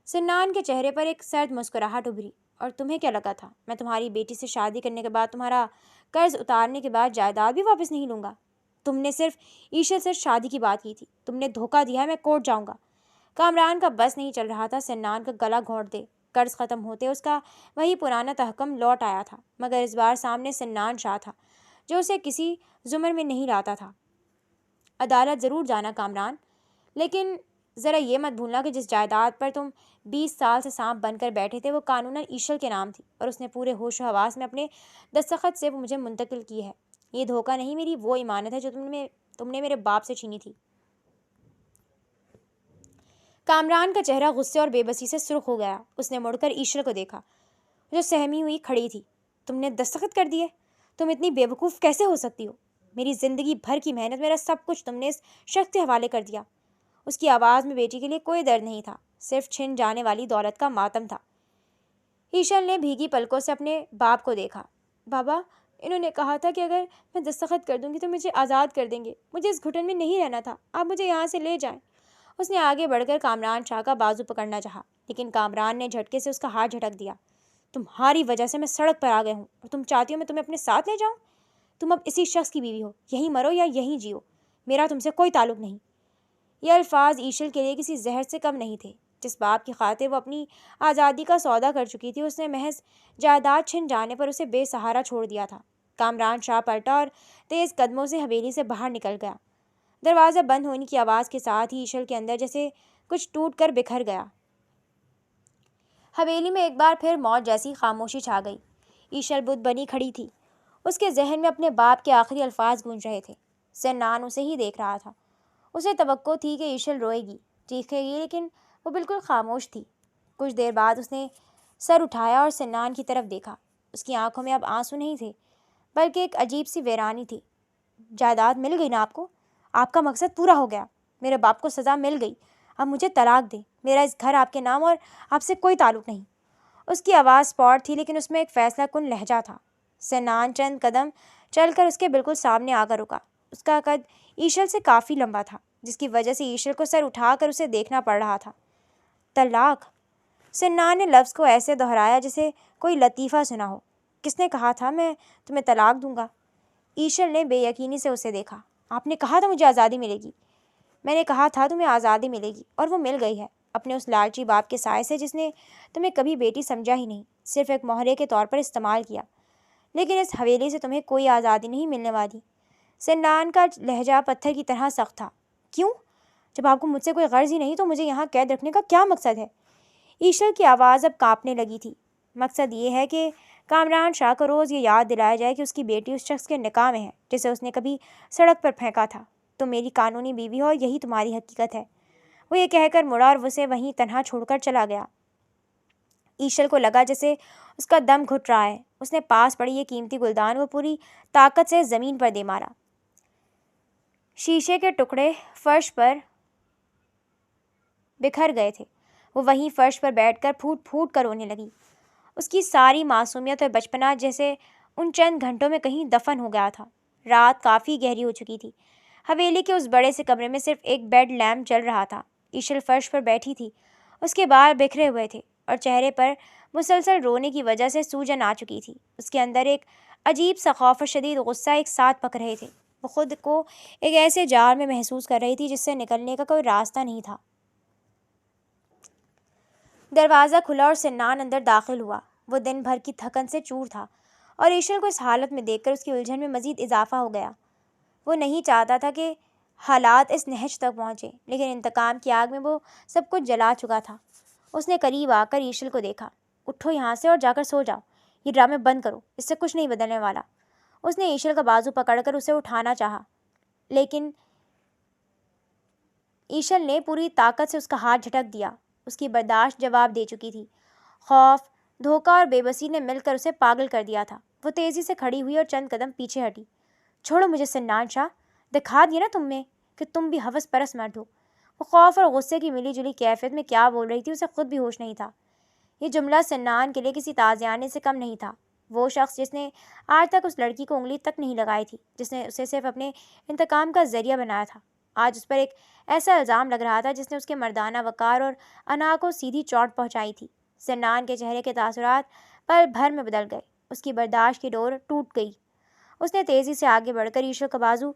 سنان کے چہرے پر ایک سرد مسکراہٹ ابھری۔ اور تمہیں کیا لگا تھا میں تمہاری بیٹی سے شادی کرنے کے بعد تمہارا قرض اتارنے کے بعد جائیداد بھی واپس نہیں لوں گا؟ تم نے صرف ایشل سے شادی کی بات کی تھی، تم نے دھوکہ دیا ہے، میں کورٹ جاؤں گا۔ کامران کا بس نہیں چل رہا تھا سنان کا گلا گھونٹ دے۔ قرض ختم ہوتے اس کا وہی پرانا تحکم لوٹ آیا تھا، مگر اس بار سامنے سنان شاہ تھا جو اسے کسی زمر میں نہیں لاتا تھا۔ عدالت ضرور جانا کامران، لیکن ذرا یہ مت بھولنا کہ جس جائیداد پر تم 20 سال سے سانپ بن کر بیٹھے تھے وہ قانوناً ایشل کے نام تھی، اور اس نے پورے ہوش و حواس میں اپنے دستخط سے وہ مجھے منتقل کی ہے۔ یہ دھوکہ نہیں، میری وہ امانت ہے جو تم نے میرے باپ سے چھینی تھی۔ کامران کا چہرہ غصے اور بے بسی سے سرخ ہو گیا۔ اس نے مڑ کر ایشل کو دیکھا جو سہمی ہوئی کھڑی تھی۔ تم نے دستخط کر دیے؟ تم اتنی بے وقوف کیسے ہو سکتی ہو؟ میری زندگی بھر کی محنت، میرا سب کچھ تم نے اس شخص کے حوالے کر دیا۔ اس کی آواز میں بیٹی کے لیے کوئی درد نہیں تھا، صرف چھن جانے والی دولت کا ماتم تھا۔ ایشل نے بھیگی پلکوں سے اپنے باپ کو دیکھا۔ بابا، انہوں نے کہا تھا کہ اگر میں دستخط کر دوں گی تو مجھے آزاد کر دیں گے۔ مجھے اس گھٹن میں نہیں رہنا تھا، آپ مجھے یہاں سے لے جائیں۔ اس نے آگے بڑھ کر کامران شاہ کا بازو پکڑنا چاہا، لیکن کامران نے جھٹکے سے اس کا ہاتھ جھٹک دیا۔ تمہاری وجہ سے میں سڑک پر آ گیا ہوں اور تم چاہتی ہو میں تمہیں اپنے ساتھ لے جاؤں؟ تم اب اسی شخص کی بیوی ہو، یہیں مرو یا یہیں جیو، میرا تم سے کوئی تعلق نہیں۔ یہ الفاظ ایشل کے لیے کسی زہر سے کم نہیں تھے۔ جس باپ کی خاطر وہ اپنی آزادی کا سودا کر چکی تھی، اس نے محض جائیداد چھن جانے پر اسے بے سہارا چھوڑ دیا تھا۔ کامران شاہ پلٹا اور تیز قدموں سے حویلی سے باہر نکل گیا۔ دروازہ بند ہونے کی آواز کے ساتھ ہی ایشل کے اندر جیسے کچھ ٹوٹ کر بکھر گیا۔ حویلی میں ایک بار پھر موت جیسی خاموشی چھا گئی۔ ایشل بت بنی کھڑی تھی، اس کے ذہن میں اپنے باپ کے آخری الفاظ گونج رہے تھے۔ سنان اسے ہی دیکھ رہا تھا۔ اسے توقع تھی کہ ایشل روئے گی، چیخے گی، لیکن وہ بالکل خاموش تھی۔ کچھ دیر بعد اس نے سر اٹھایا اور سنان کی طرف دیکھا۔ اس کی آنکھوں میں اب آنسو نہیں تھے، بلکہ ایک عجیب سی ویرانی تھی۔ جائیداد مل گئی نا آپ کو؟ آپ کا مقصد پورا ہو گیا، میرے باپ کو سزا مل گئی، اب مجھے طلاق دیں، میرا اس گھر آپ کے نام اور آپ سے کوئی تعلق نہیں۔ اس کی آواز اسپاٹ تھی، لیکن اس میں ایک فیصلہ کن لہجہ تھا۔ سنان چند قدم چل کر اس کے بالکل سامنے آ کر رکا۔ اس کا قد ایشل سے کافی لمبا تھا، جس کی وجہ سے ایشل کو سر اٹھا کر اسے دیکھنا پڑ رہا تھا۔ طلاق؟ سنان نے لفظ کو ایسے دہرایا جیسے کوئی لطیفہ سنا ہو۔ کس نے کہا تھا میں تمہیں طلاق دوں گا؟ ایشل نے بے یقینی سے اسے دیکھا۔ آپ نے کہا تھا مجھے آزادی ملے گی۔ میں نے کہا تھا تمہیں آزادی ملے گی، اور وہ مل گئی ہے، اپنے اس لالچی باپ کے سائے سے جس نے تمہیں کبھی بیٹی سمجھا ہی نہیں، صرف ایک مہرے کے طور پر استعمال کیا۔ لیکن اس حویلی سے تمہیں کوئی آزادی نہیں ملنے والی۔ سنان کا لہجہ پتھر کی طرح سخت تھا۔ کیوں؟ جب آپ کو مجھ سے کوئی غرض ہی نہیں تو مجھے یہاں قید رکھنے کا کیا مقصد ہے؟ ایشل کی آواز اب کانپنے لگی تھی۔ مقصد یہ ہے کہ کامران شاہ کو روز یہ یاد دلایا جائے کہ اس کی بیٹی اس شخص کے نکاح میں ہے جسے اس نے کبھی سڑک پر پھینکا تھا۔ تم میری قانونی بیوی ہو اور یہی تمہاری حقیقت ہے۔ وہ یہ کہہ کر مڑا اور اسے وہیں تنہا چھوڑ کر چلا گیا۔ ایشل کو لگا جیسے اس کا دم گھٹ رہا ہے۔ اس نے پاس پڑی یہ قیمتی گلدان وہ پوری طاقت سے زمین پر دے مارا۔ شیشے کے ٹکڑے فرش پر بکھر گئے تھے۔ وہ وہیں فرش پر بیٹھ کر پھوٹ پھوٹ کر رونے لگی۔ اس کی ساری معصومیت اور بچپنا جیسے ان چند گھنٹوں میں کہیں دفن ہو گیا تھا۔ رات کافی گہری ہو چکی تھی۔ حویلی کے اس بڑے سے کمرے میں صرف ایک بیڈ لیمپ جل رہا تھا۔ ایشل فرش پر بیٹھی تھی۔ اس کے بال بکھرے ہوئے تھے اور چہرے پر مسلسل رونے کی وجہ سے سوجن آ چکی تھی۔ اس کے اندر ایک عجیب سا خوف اور شدید غصہ ایک ساتھ پک رہے تھے۔ وہ خود کو ایک ایسے جال میں محسوس کر رہی تھی جس سے نکلنے کا کوئی راستہ نہیں تھا۔ دروازہ کھلا اور سنان اندر داخل ہوا۔ وہ دن بھر کی تھکن سے چور تھا اور ایشل کو اس حالت میں دیکھ کر اس کی الجھن میں مزید اضافہ ہو گیا۔ وہ نہیں چاہتا تھا کہ حالات اس نہج تک پہنچے، لیکن انتقام کی آگ میں وہ سب کچھ جلا چکا تھا۔ اس نے قریب آ کر ایشل کو دیکھا۔ اٹھو یہاں سے اور جا کر سو جاؤ۔ یہ ڈرامے بند کرو، اس سے کچھ نہیں بدلنے والا۔ اس نے ایشل کا بازو پکڑ کر اسے اٹھانا چاہا، لیکن ایشل نے پوری طاقت سے اس کا ہاتھ جھٹک دیا۔ اس کی برداشت جواب دے چکی تھی۔ خوف، دھوکہ اور بے بسی نے مل کر اسے پاگل کر دیا تھا۔ وہ تیزی سے کھڑی ہوئی اور چند قدم پیچھے ہٹی۔ چھوڑو مجھے سنان شاہ، دکھا دیا نا تم میں کہ تم بھی ہوس پرست مرد ہو۔ وہ خوف اور غصے کی ملی جلی کیفیت میں کیا بول رہی تھی اسے خود بھی ہوش نہیں تھا۔ یہ جملہ سنان کے لیے کسی تازیانے سے کم نہیں تھا۔ وہ شخص جس نے آج تک اس لڑکی کو انگلی تک نہیں لگائی تھی، جس نے اسے صرف اپنے انتقام کا ذریعہ بنایا تھا، آج اس پر ایک ایسا الزام لگ رہا تھا جس نے اس کے مردانہ وقار اور انا کو سیدھی چوٹ پہنچائی تھی۔ سنان کے چہرے کے تاثرات پل بھر میں بدل گئے۔ اس کی برداشت کی ڈور ٹوٹ گئی۔ اس نے تیزی سے آگے بڑھ کر ایشل کا بازو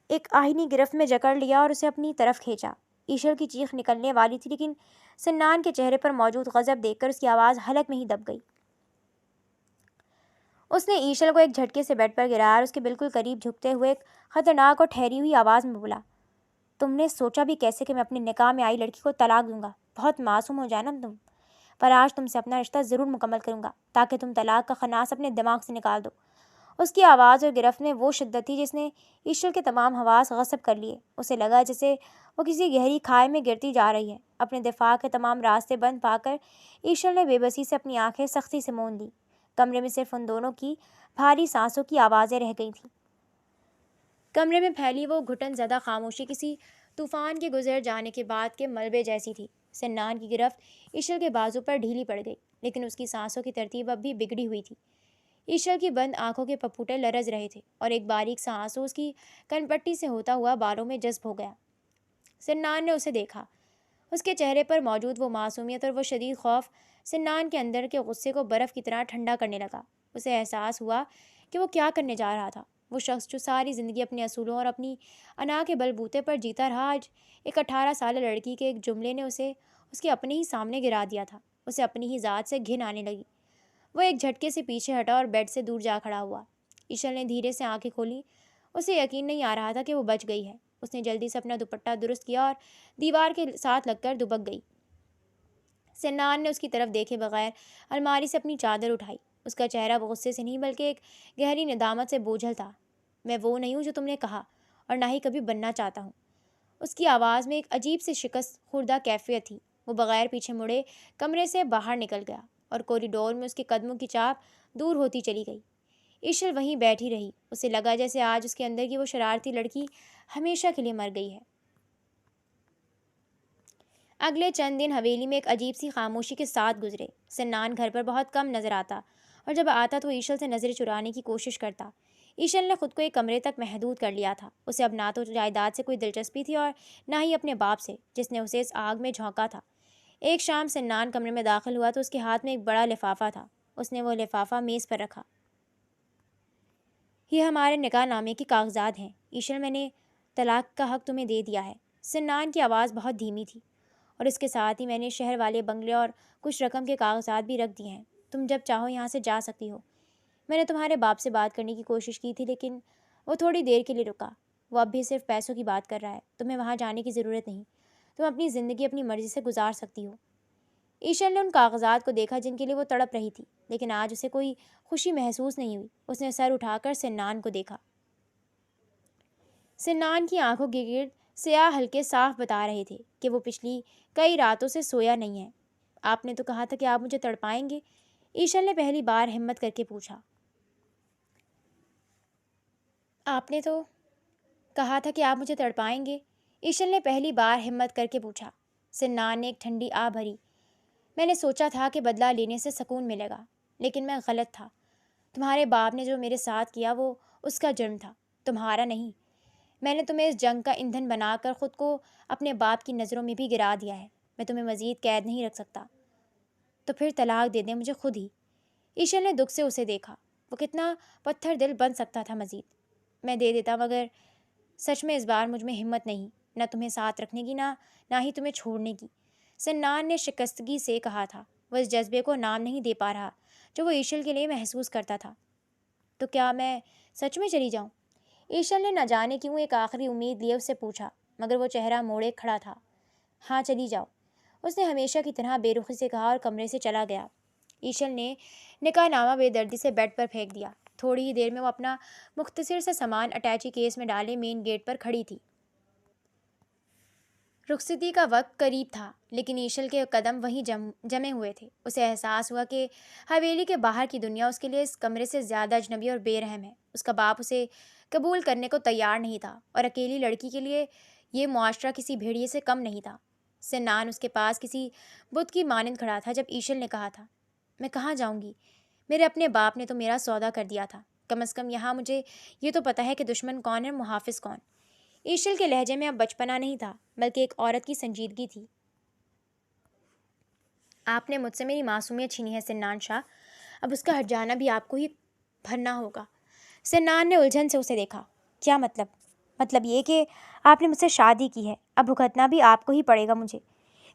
ایک آہنی گرفت میں جکڑ لیا اور اسے اپنی طرف کھینچا۔ ایشل کی چیخ نکلنے والی تھی، لیکن سنان کے چہرے پر موجود غضب دیکھ کر اس کی آواز حلق میں ہی دب گئی۔ اس نے ایشل کو ایک جھٹکے سے بیڈ پر گرایا اور اس کے بالکل قریب جھکتے ہوئے ایک خطرناک اور ٹھہری ہوئی آواز میں بولا، تم نے سوچا بھی کیسے کہ میں اپنے نکاح میں آئی لڑکی کو طلاق دوں گا؟ بہت معصوم ہو جانا تم، پر آج تم سے اپنا رشتہ ضرور مکمل کروں گا تاکہ تم طلاق کا خناس اپنے دماغ سے نکال دو۔ اس کی آواز اور گرفت میں وہ شدت تھی جس نے ایشل کے تمام حواس غصب کر لیے۔ اسے لگا جیسے وہ کسی گہری کھائے میں گرتی جا رہی ہے۔ اپنے دفاع کے تمام راستے بند پا کر ایشل نے بے بسی سے اپنی آنکھیں سختی سے موند لیں۔ کمرے میں صرف ان دونوں کی بھاری سانسوں کی آوازیں رہ گئی تھیں۔ کمرے میں پھیلی وہ گھٹن زدہ خاموشی کسی طوفان کے گزر جانے کے بعد کے ملبے جیسی تھی۔ سنان کی گرفت ایشل کے بازو پر ڈھیلی پڑ گئی، لیکن اس کی سانسوں کی ترتیب اب بھی بگڑی ہوئی تھی۔ ایشل کی بند آنکھوں کے پپوٹے لرز رہے تھے اور ایک باریک سا آنسو اس کی کنپٹی سے ہوتا ہوا بالوں میں جذب ہو گیا۔ سنان نے اسے دیکھا۔ اس کے چہرے پر موجود وہ معصومیت اور وہ شدید خوف سنان کے اندر کے غصے کو برف کی طرح ٹھنڈا کرنے لگا۔ اسے احساس ہوا کہ وہ کیا کرنے جا رہا تھا۔ وہ شخص جو ساری زندگی اپنے اصولوں اور اپنی انا کے بل بوتے پر جیتا رہا، آج ایک 18 سالہ لڑکی کے ایک جملے نے اسے اس کے اپنے ہی سامنے گرا دیا تھا۔ اسے اپنی ہی ذات سے گھن آنے لگی۔ وہ ایک جھٹکے سے پیچھے ہٹا اور بیڈ سے دور جا کھڑا ہوا۔ ایشل نے دھیرے سے آنکھیں کھولیں۔ اسے یقین نہیں آ رہا تھا کہ وہ بچ گئی ہے۔ اس نے جلدی سے اپنا دوپٹہ درست کیا اور دیوار کے ساتھ لگ کر دبک گئی۔ سنان نے اس کی طرف دیکھے بغیر الماری سے اپنی چادر اٹھائی۔ اس کا چہرہ غصے سے نہیں بلکہ ایک گہری ندامت سے بوجھل تھا۔ میں وہ نہیں ہوں جو تم نے کہا، اور نہ ہی کبھی بننا چاہتا ہوں۔ اس کی آواز میں ایک عجیب سی شکست خوردہ کیفیت تھی۔ وہ بغیر پیچھے مڑے کمرے سے باہر نکل گیا اور کوریڈور میں اس کے قدموں کی چاپ دور ہوتی چلی گئی۔ ایشل وہیں بیٹھی رہی۔ اسے لگا جیسے آج اس کے اندر کی وہ شرارتی لڑکی ہمیشہ کے لیے مر گئی ہے۔ اگلے چند دن حویلی میں ایک عجیب سی خاموشی کے ساتھ گزرے۔ سنان گھر پر بہت کم نظر آتا، اور جب آتا تو ایشل سے نظریں چرانے کی کوشش کرتا۔ ایشل نے خود کو ایک کمرے تک محدود کر لیا تھا۔ اسے اب نہ تو جائیداد سے کوئی دلچسپی تھی اور نہ ہی اپنے باپ سے، جس نے اسے اس آگ میں جھونکا تھا۔ ایک شام سنان کمرے میں داخل ہوا تو اس کے ہاتھ میں ایک بڑا لفافہ تھا۔ اس نے وہ لفافہ میز پر رکھا۔ یہ ہمارے نکاح نامے کے کاغذات ہیں ایشل، میں نے طلاق کا حق تمہیں دے دیا ہے۔ سنان کی آواز بہت دھیمی تھی۔ اور اس کے ساتھ ہی میں نے شہر والے بنگلے اور کچھ رقم کے کاغذات بھی رکھ دیے ہیں۔ تم جب چاہو یہاں سے جا سکتی ہو۔ میں نے تمہارے باپ سے بات کرنے کی کوشش کی تھی، لیکن وہ تھوڑی دیر کے لیے رکا۔ وہ اب بھی صرف پیسوں کی بات کر رہا ہے۔ تمہیں وہاں جانے کی ضرورت نہیں۔ تم اپنی زندگی اپنی مرضی سے گزار سکتی ہو۔ ایشل نے ان کاغذات کو دیکھا جن کے لیے وہ تڑپ رہی تھی، لیکن آج اسے کوئی خوشی محسوس نہیں ہوئی۔ اس نے سر اٹھا کر سنان کو دیکھا۔ سنان کی آنکھوں کے گرد سیاہ ہلکے صاف بتا رہے تھے کہ وہ پچھلی کئی راتوں سے سویا نہیں ہے۔ آپ نے تو کہا تھا کہ آپ مجھے تڑپائیں گے، ایشل نے پہلی بار ہمت کر کے پوچھا۔ آپ نے تو کہا تھا کہ آپ مجھے تڑپائیں گے، ایشل نے پہلی بار ہمت کر کے پوچھا۔ سنان نے ایک ٹھنڈی آہ بھری۔ میں نے سوچا تھا کہ بدلہ لینے سے سکون ملے گا، لیکن میں غلط تھا۔ تمہارے باپ نے جو میرے ساتھ کیا وہ اس کا جرم تھا، تمہارا نہیں۔ میں نے تمہیں اس جنگ کا ایندھن بنا کر خود کو اپنے باپ کی نظروں میں بھی گرا دیا ہے۔ میں تمہیں مزید قید نہیں رکھ سکتا، تو پھر طلاق دے دیں مجھے خود ہی۔ ایشل نے دکھ سے اسے دیکھا۔ وہ کتنا پتھر دل بن سکتا تھا مزید۔ میں دے دیتا، مگر سچ میں اس بار مجھ میں ہمت نہیں، نہ تمہیں ساتھ رکھنے کی نہ ہی تمہیں چھوڑنے کی، سنان نے شکستگی سے کہا تھا۔ وہ اس جذبے کو نام نہیں دے پا رہا جو وہ ایشل کے لیے محسوس کرتا تھا۔ تو کیا میں سچ میں چلی جاؤں؟ ایشل نے نہ جانے کیوں ایک آخری امید لیے اس سے پوچھا، مگر وہ چہرہ موڑے کھڑا تھا۔ ہاں چلی جاؤ، اس نے ہمیشہ کی طرح بے رخی سے کہا اور کمرے سے چلا گیا۔ ایشل نے نکاح نامہ بے دردی سے بیڈ پر پھینک دیا۔ تھوڑی ہی دیر میں وہ اپنا مختصر سا سامان اٹیچی کیس میں ڈالے مین گیٹ پر کھڑی تھی۔ رخصتی کا وقت قریب تھا، لیکن ایشل کے قدم وہیں جمے ہوئے تھے۔ اسے احساس ہوا کہ حویلی کے باہر کی دنیا اس کے لیے اس کمرے سے زیادہ اجنبی اور بے رحم ہے۔ اس کا باپ اسے قبول کرنے کو تیار نہیں تھا، اور اکیلی لڑکی کے لیے یہ معاشرہ کسی بھیڑیے سے کم نہیں تھا۔ سنان اس کے پاس کسی بت کی مانند کھڑا تھا جب ایشل نے کہا تھا، میں کہاں جاؤں گی؟ میرے اپنے باپ نے تو میرا سودا کر دیا تھا، کم از کم یہاں مجھے یہ تو پتہ ہے کہ دشمن کون ہے، محافظ کون۔ ایشل کے لہجے میں اب بچپنا نہیں تھا، بلکہ ایک عورت کی سنجیدگی تھی۔ آپ نے مجھ سے میری معصومیت چھینی ہے سنان شاہ، اب اس کا ہٹ جانا بھی آپ کو ہی بھرنا ہوگا۔ سنان نے الجھن سے اسے دیکھا۔ کیا مطلب؟ مطلب یہ کہ آپ نے مجھ سے شادی کی ہے، اب بھگتنا بھی آپ کو ہی پڑے گا مجھے۔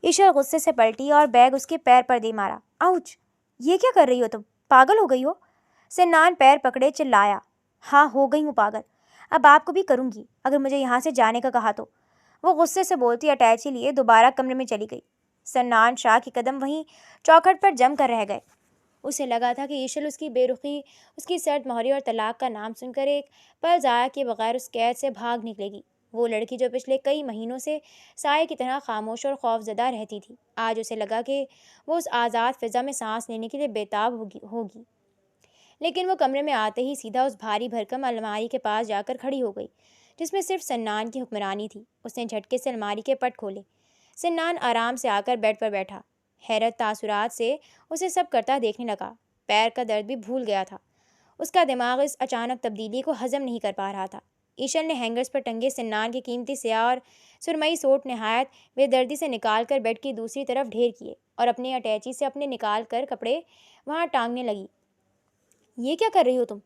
ایشل غصے سے پلٹی اور بیگ اس کے پیر پر دے مارا۔ آؤچ! یہ کیا کر رہی ہو تم؟ پاگل ہو گئی ہو؟ سنان پیر پکڑے چلایا۔ ہاں ہو گئی ہوں پاگل، اب آپ کو بھی کروں گی اگر مجھے یہاں سے جانے کا کہا تو۔ وہ غصے سے بولتی اٹیچی لیے دوبارہ کمرے میں چلی گئی۔ سنان شاہ کے قدم وہیں چوکھٹ پر جم کر رہ گئے۔ اسے لگا تھا کہ ایشل اس کی بے رخی، اس کی سرد مہری اور طلاق کا نام سن کر ایک پل ضائع کیے بغیر اس قید سے بھاگ نکلے گی۔ وہ لڑکی جو پچھلے کئی مہینوں سے سائے کی طرح خاموش اور خوف زدہ رہتی تھی، آج اسے لگا کہ وہ اس آزاد فضا میں سانس لینے کے لیے بےتاب ہوگی۔ لیکن وہ کمرے میں آتے ہی سیدھا اس بھاری بھرکم الماری کے پاس جا کر کھڑی ہو گئی جس میں صرف سنان کی حکمرانی تھی۔ اس نے جھٹکے سے الماری کے پٹ کھولے۔ سنان آرام سے آ کر بیڈ پر بیٹھا، حیرت تاثرات سے اسے سب کرتا دیکھنے لگا۔ پیر کا درد بھی بھول گیا تھا۔ اس کا دماغ اس اچانک تبدیلی کو ہضم نہیں کر پا رہا تھا۔ ایشل نے ہینگرز پر ٹنگے سنان کے قیمتی سیاہ اور سرمئی سوٹ نہایت بے دردی سے نکال کر بیڈ کی دوسری طرف ڈھیر کیے اور اپنی اٹیچی سے اپنے نکال کر کپڑے وہاں ٹانگنے لگی۔ یہ کیا کر رہی ہو تم؟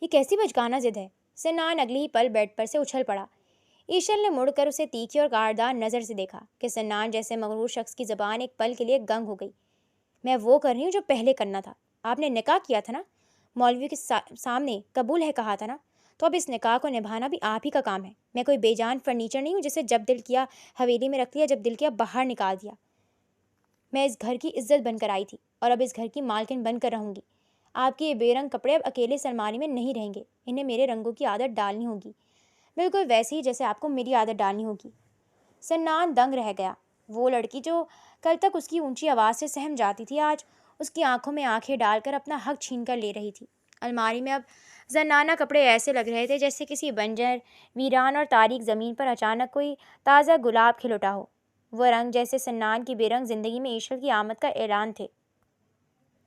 یہ کیسی بچگانہ ضد ہے؟ سنان اگلی ہی پل بیڈ پر سے اچھل پڑا۔ ایشل نے مڑ کر اسے تیکھی اور کاردار نظر سے دیکھا کہ سنان جیسے مغرور شخص کی زبان ایک پل کے لیے گنگ ہو گئی۔ میں وہ کر رہی ہوں جو پہلے کرنا تھا۔ آپ نے نکاح کیا تھا نا، مولوی کے سامنے قبول ہے کہا تھا نا، تو اب اس نکاح کو نبھانا بھی آپ ہی کا کام ہے۔ میں کوئی بے جان فرنیچر نہیں ہوں جسے جب دل کیا حویلی میں رکھ لیا، جب دل کیا باہر نکال دیا۔ میں اس گھر کی عزت بن کر آئی تھی اور اب اس گھر کی مالکن بن کر رہوں گی۔ آپ کے یہ بے رنگ کپڑے اب اکیلے اس الماری میں نہیں رہیں گے، انہیں میرے رنگوں کی عادت ڈالنی ہوگی، بالکل ویسے ہی جیسے آپ کو میری عادت ڈالنی ہوگی۔ سنان دنگ رہ گیا۔ وہ لڑکی جو کل تک اس کی اونچی آواز سے سہم جاتی تھی، آج اس کی آنکھوں میں آنکھیں ڈال کر اپنا حق چھین کر لے رہی تھی۔ الماری میں اب زنانہ کپڑے ایسے لگ رہے تھے جیسے کسی بنجر، ویران اور تاریک زمین پر اچانک کوئی تازہ گلاب کھل اٹھا ہو۔ وہ رنگ جیسے سنان کی بے رنگ زندگی میں ایشل کی آمد کا اعلان تھے۔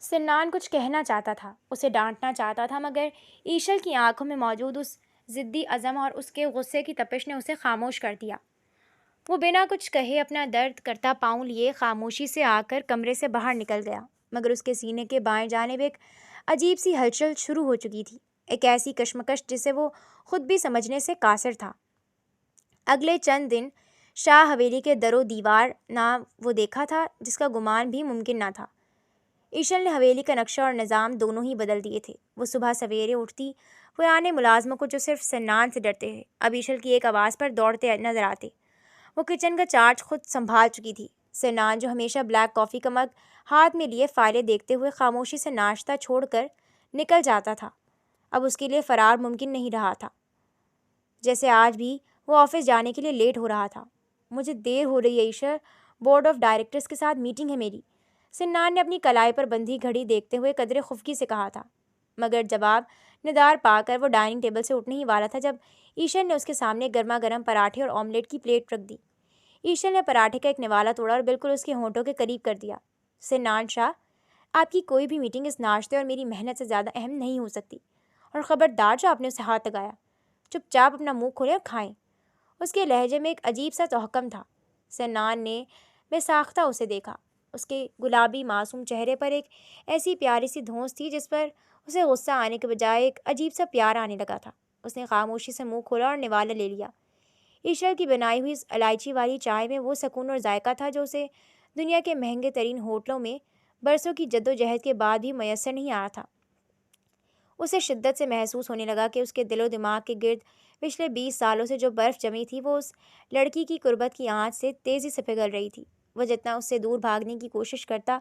سنان کچھ کہنا چاہتا تھا، اسے ڈانٹنا چاہتا تھا، مگر ایشل کی آنکھوں میں موجود اس ضدی عزم اور اس کے غصے کی تپش نے اسے خاموش کر دیا۔ وہ بنا کچھ کہے اپنا درد کرتا پاؤں لیے خاموشی سے آ کر کمرے سے باہر نکل گیا، مگر اس کے سینے کے بائیں جانب ایک عجیب سی ہلچل شروع ہو چکی تھی، ایک ایسی کشمکش جسے وہ خود بھی سمجھنے سے قاصر تھا۔ اگلے چند دن شاہ حویلی کے در و دیوار نہ وہ دیکھا تھا جس کا گمان بھی ممکن نہ تھا۔ ایشل نے حویلی کا نقشہ اور نظام دونوں ہی بدل دیے تھے۔ وہ صبح سویرے اٹھتی پرانے ملازموں کو جو صرف سنان سے ڈرتے تھے، اب ایشل کی ایک آواز پر دوڑتے نظر آتے۔ وہ کچن کا چارج خود سنبھال چکی تھی۔ سنان جو ہمیشہ بلیک کافی کا مگ ہاتھ میں لیے فائلیں دیکھتے ہوئے خاموشی سے ناشتہ چھوڑ کر نکل جاتا تھا۔ اب اس کے لیے فرار ممکن نہیں رہا تھا، جیسے آج بھی وہ آفس جانے کے لیے لیٹ ہو رہا تھا۔ مجھے دیر ہو رہی ہے ایشر، بورڈ آف ڈائریکٹرز کے ساتھ میٹنگ ہے میری، سنان نے اپنی کلائی پر بندھی گھڑی دیکھتے ہوئے قدرے خفگی سے کہا تھا، مگر جواب ندار پا کر وہ ڈائننگ ٹیبل سے اٹھنے ہی والا تھا جب ایشر نے اس کے سامنے گرما گرم پراٹھے اور آملیٹ کی پلیٹ رکھ دی۔ ایشر نے پراٹھے کا ایک نوالا توڑا اور بالکل اس کے ہونٹوں کے قریب کر دیا۔ سنان شاہ، آپ کی کوئی بھی میٹنگ اس ناشتے اور میری محنت سے زیادہ اہم نہیں ہو سکتی، اور خبردار جو آپ نے اسے ہاتھ لگایا، چپ چاپ اپنا منہ کھولیں اور کھائیں۔ اس کے لہجے میں ایک عجیب سا تحکم تھا۔ سنان نے بے ساختہ اسے دیکھا۔ اس کے گلابی معصوم چہرے پر ایک ایسی پیاری سی دھونس تھی جس پر اسے غصہ آنے کے بجائے ایک عجیب سا پیار آنے لگا تھا۔ اس نے خاموشی سے منہ کھولا اور نوالا لے لیا۔ ایشر کی بنائی ہوئی الائچی والی چائے میں وہ سکون اور ذائقہ تھا جو اسے دنیا کے مہنگے ترین ہوٹلوں میں برسوں کی جدوجہد کے بعد بھی میسر نہیں آیا تھا۔ اسے شدت سے محسوس ہونے لگا کہ اس کے دل و دماغ کے گرد پچھلے 20 سالوں سے جو برف جمی تھی وہ اس لڑکی کی قربت کی آنچ سے تیزی سے پگھل رہی تھی۔ وہ جتنا اس سے دور بھاگنے کی کوشش کرتا،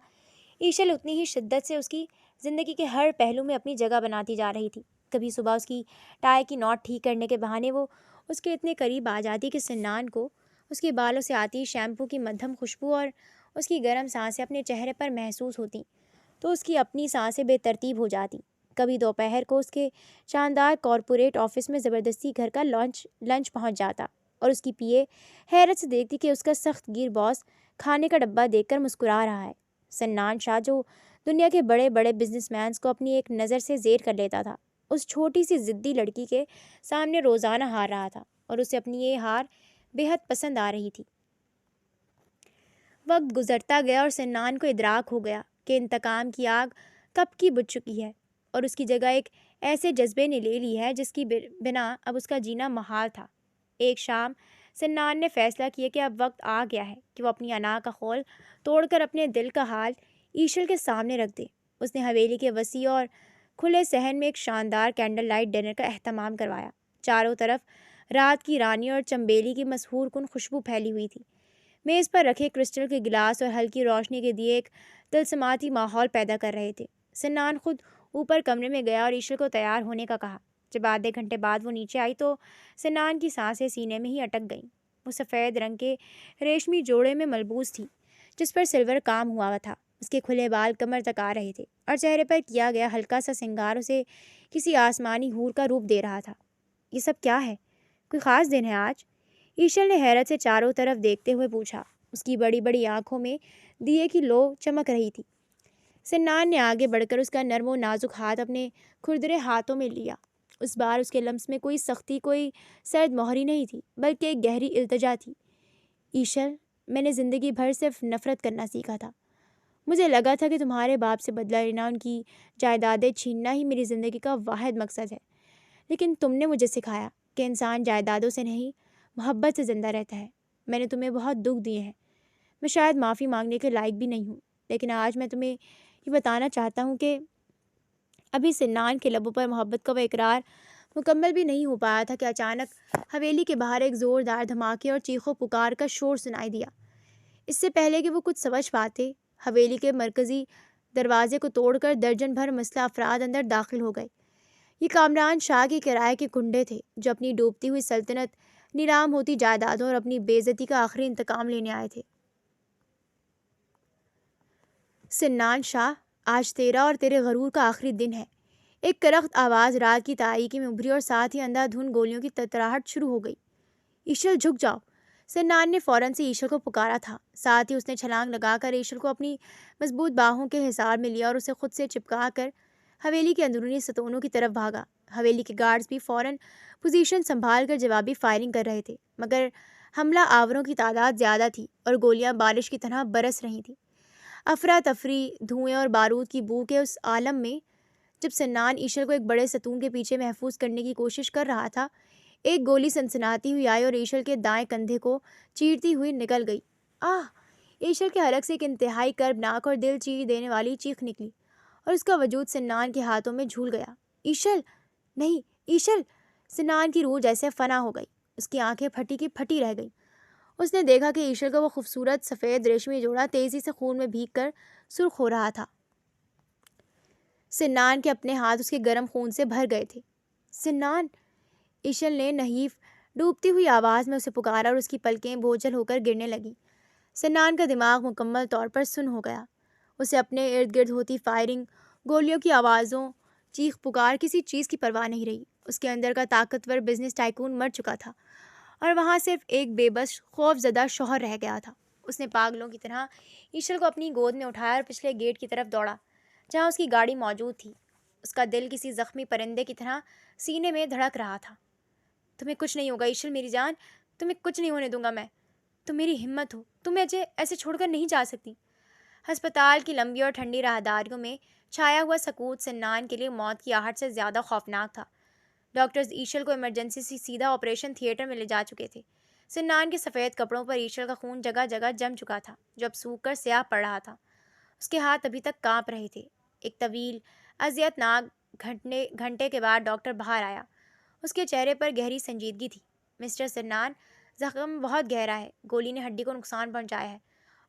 ایشل اتنی ہی شدت سے اس کی زندگی کے ہر پہلو میں اپنی جگہ بناتی جا رہی تھی۔ کبھی صبح اس کی ٹائی کی نوٹ ٹھیک کرنے کے بہانے وہ اس کے اتنے قریب آ جاتی کہ سنان کو اس کے بالوں سے آتی شیمپو کی مدھم خوشبو اور اس کی گرم سانسیں اپنے چہرے پر محسوس ہوتیں تو اس کی اپنی سانسیں بے ترتیب ہو جاتی۔ کبھی دوپہر کو اس کے شاندار کارپوریٹ آفس میں زبردستی گھر کا لنچ پہنچ جاتا اور اس کی پی اے حیرت سے دیکھتی کہ اس کا سخت گیر باس کھانے کا ڈبہ دیکھ کر مسکرا رہا ہے۔ سنان شاہ، جو دنیا کے بڑے بڑے بزنس مینس کو اپنی ایک نظر سے زیر کر لیتا تھا، اس چھوٹی سی ضدی لڑکی کے سامنے روزانہ ہار رہا تھا اور اسے اپنی یہ ہار بے حد پسند آ رہی تھی۔ وقت گزرتا گیا اور سنان کو ادراک ہو گیا کہ انتقام کی آگ کب کی بجھ چکی ہے اور اس کی جگہ ایک ایسے جذبے نے لے لی ہے جس کی بنا اب اس کا جینا محال تھا۔ ایک شام سنان نے فیصلہ کیا کہ اب وقت آ گیا ہے کہ وہ اپنی انا کا خول توڑ کر اپنے دل کا حال ایشل کے سامنے رکھ دے۔ اس نے حویلی کے وسیع اور کھلے صحن میں ایک شاندار کینڈل لائٹ ڈنر کا اہتمام کروایا۔ چاروں طرف رات کی رانی اور چمبیلی کی مسحور کن خوشبو پھیلی ہوئی تھی۔ میز پر رکھے کرسٹل کے گلاس اور ہلکی روشنی کے دیے ایک طلسماتی ماحول پیدا کر رہے تھے۔ سنان خود اوپر کمرے میں گیا اور ایشل کو تیار ہونے کا کہا۔ جب آدھے گھنٹے بعد وہ نیچے آئی تو سنان کی سانسیں سینے میں ہی اٹک گئیں۔ وہ سفید رنگ کے ریشمی جوڑے میں ملبوس تھی جس پر سلور کام ہوا تھا۔ اس کے کھلے بال کمر تک آ رہے تھے اور چہرے پر کیا گیا ہلکا سا سنگار اسے کسی آسمانی حور کا روپ دے رہا تھا۔ یہ سب کیا ہے؟ کوئی خاص دن ہے آج؟ ایشل نے حیرت سے چاروں طرف دیکھتے ہوئے پوچھا۔ اس کی بڑی بڑی آنکھوں میں دیے کی لو چمک رہی تھی۔ سنان نے آگے بڑھ کر اس کا نرم و نازک ہاتھ اپنے کھردرے ہاتھوں میں لیا۔ اس بار اس کے لمس میں کوئی سختی، کوئی سرد مہری نہیں تھی، بلکہ ایک گہری التجا تھی۔ ایشل، میں نے زندگی بھر صرف نفرت کرنا سیکھا تھا۔ مجھے لگا تھا کہ تمہارے باپ سے بدلہ لینا، ان کی جائیدادیں چھیننا ہی میری زندگی کا واحد مقصد ہے، لیکن تم نے مجھے سکھایا کہ انسان جائیدادوں سے نہیں، محبت سے زندہ رہتا ہے۔ میں نے تمہیں بہت دکھ دیے ہیں، میں شاید معافی مانگنے کے لائق بھی نہیں ہوں، لیکن آج میں تمہیں یہ بتانا چاہتا ہوں کہ ابھی سنان کے لبوں پر محبت کا وہ اقرار مکمل بھی نہیں ہو پایا تھا کہ اچانک حویلی کے باہر ایک زوردار دھماکے اور چیخو پکار کا شور سنائی دیا۔ اس سے پہلے کہ وہ کچھ سمجھ پاتے، حویلی کے مرکزی دروازے کو توڑ کر درجن بھر مسلح افراد اندر داخل ہو گئے۔ یہ کامران شاہ کے کرائے کے گنڈے تھے جو اپنی ڈوبتی ہوئی سلطنت، نیلام ہوتی جائیدادوں اور اپنی بے عزتی کا آخری انتقام لینے آئے تھے۔ سنان شاہ، آج تیرا اور تیرے غرور کا آخری دن ہے۔ ایک کرخت آواز رات کی تاریکی میں ابھری اور ساتھ ہی اندھا دھند گولیوں کی تڑتڑاہٹ شروع ہو گئی۔ ایشل، جھک جاؤ! سنان نے فوراً سے ایشل کو پکارا تھا۔ ساتھ ہی اس نے چھلانگ لگا کر ایشل کو اپنی مضبوط باہوں کے حصار میں لیا اور اسے خود سے چپکا کر حویلی کے اندرونی ستونوں کی طرف بھاگا۔ حویلی کے گارڈز بھی فوراً پوزیشن سنبھال کر جوابی فائرنگ کر رہے تھے، مگر حملہ آوروں کی تعداد زیادہ تھی اور گولیاں بارش کی طرح برس رہی تھیں۔ افراتفری، دھوئیں اور بارود کی بو کے اس عالم میں جب سنان ایشل کو ایک بڑے ستون کے پیچھے محفوظ کرنے کی کوشش کر رہا تھا، ایک گولی سنسناتی ہوئی آئی اور ایشل کے دائیں کندھے کو چیرتی ہوئی نکل گئی۔ آہ! ایشل کے حلق سے ایک انتہائی کربناک اور دل چیر دینے والی چیخ نکلی اور اس کا وجود سنان کے ہاتھوں میں جھول گیا۔ ایشل! نہیں، ایشل! سنان کی روح جیسے فنا ہو گئی۔ اس کی آنکھیں پھٹی کی پھٹی رہ گئیں۔ اس نے دیکھا کہ ایشل کا وہ خوبصورت سفید ریشمی جوڑا تیزی سے خون میں بھیگ کر سرخ ہو رہا تھا۔ سنان کے اپنے ہاتھ اس کے گرم خون سے بھر گئے تھے۔ سنان! ایشل نے نحیف ڈوبتی ہوئی آواز میں اسے پکارا اور اس کی پلکیں بوجھل ہو کر گرنے لگیں۔ سنان کا دماغ مکمل طور پر سن ہو گیا۔ اسے اپنے ارد گرد ہوتی فائرنگ، گولیوں کی آوازوں، چیخ پکار، کسی چیز کی پرواہ نہیں رہی۔ اس کے اندر کا طاقتور بزنس ٹائکون مر چکا تھا اور وہاں صرف ایک بے بس خوف زدہ شوہر رہ گیا تھا۔ اس نے پاگلوں کی طرح ایشل کو اپنی گود میں اٹھایا اور پچھلے گیٹ کی طرف دوڑا جہاں اس کی گاڑی موجود تھی۔ اس کا دل کسی زخمی پرندے کی طرح سینے میں دھڑک رہا تھا۔ تمہیں کچھ نہیں ہوگا ایشل میری جان، تمہیں کچھ نہیں ہونے دوں گا میں۔ تم میری ہمت ہو، تم مجھے ایسے چھوڑ کر نہیں جا سکتی۔ ہسپتال کی لمبی اور ٹھنڈی راہداریوں میں چھایا ہوا سکوت سنان کے لیے موت کی آہٹ سے زیادہ خوفناک تھا۔ ڈاکٹرز ایشل کو ایمرجنسی سے سیدھا آپریشن تھیٹر میں لے جا چکے تھے۔ سنان کے سفید کپڑوں پر ایشل کا خون جگہ جگہ جم چکا تھا جو اب سوکھ کر سیاہ پڑ رہا تھا۔ اس کے ہاتھ ابھی تک کانپ رہے تھے۔ ایک طویل اذیت ناک گھنٹے کے بعد ڈاکٹر باہر آیا۔ اس کے چہرے پر گہری سنجیدگی تھی۔ مسٹر سنان، زخم بہت گہرا ہے، گولی نے ہڈی کو نقصان پہنچایا ہے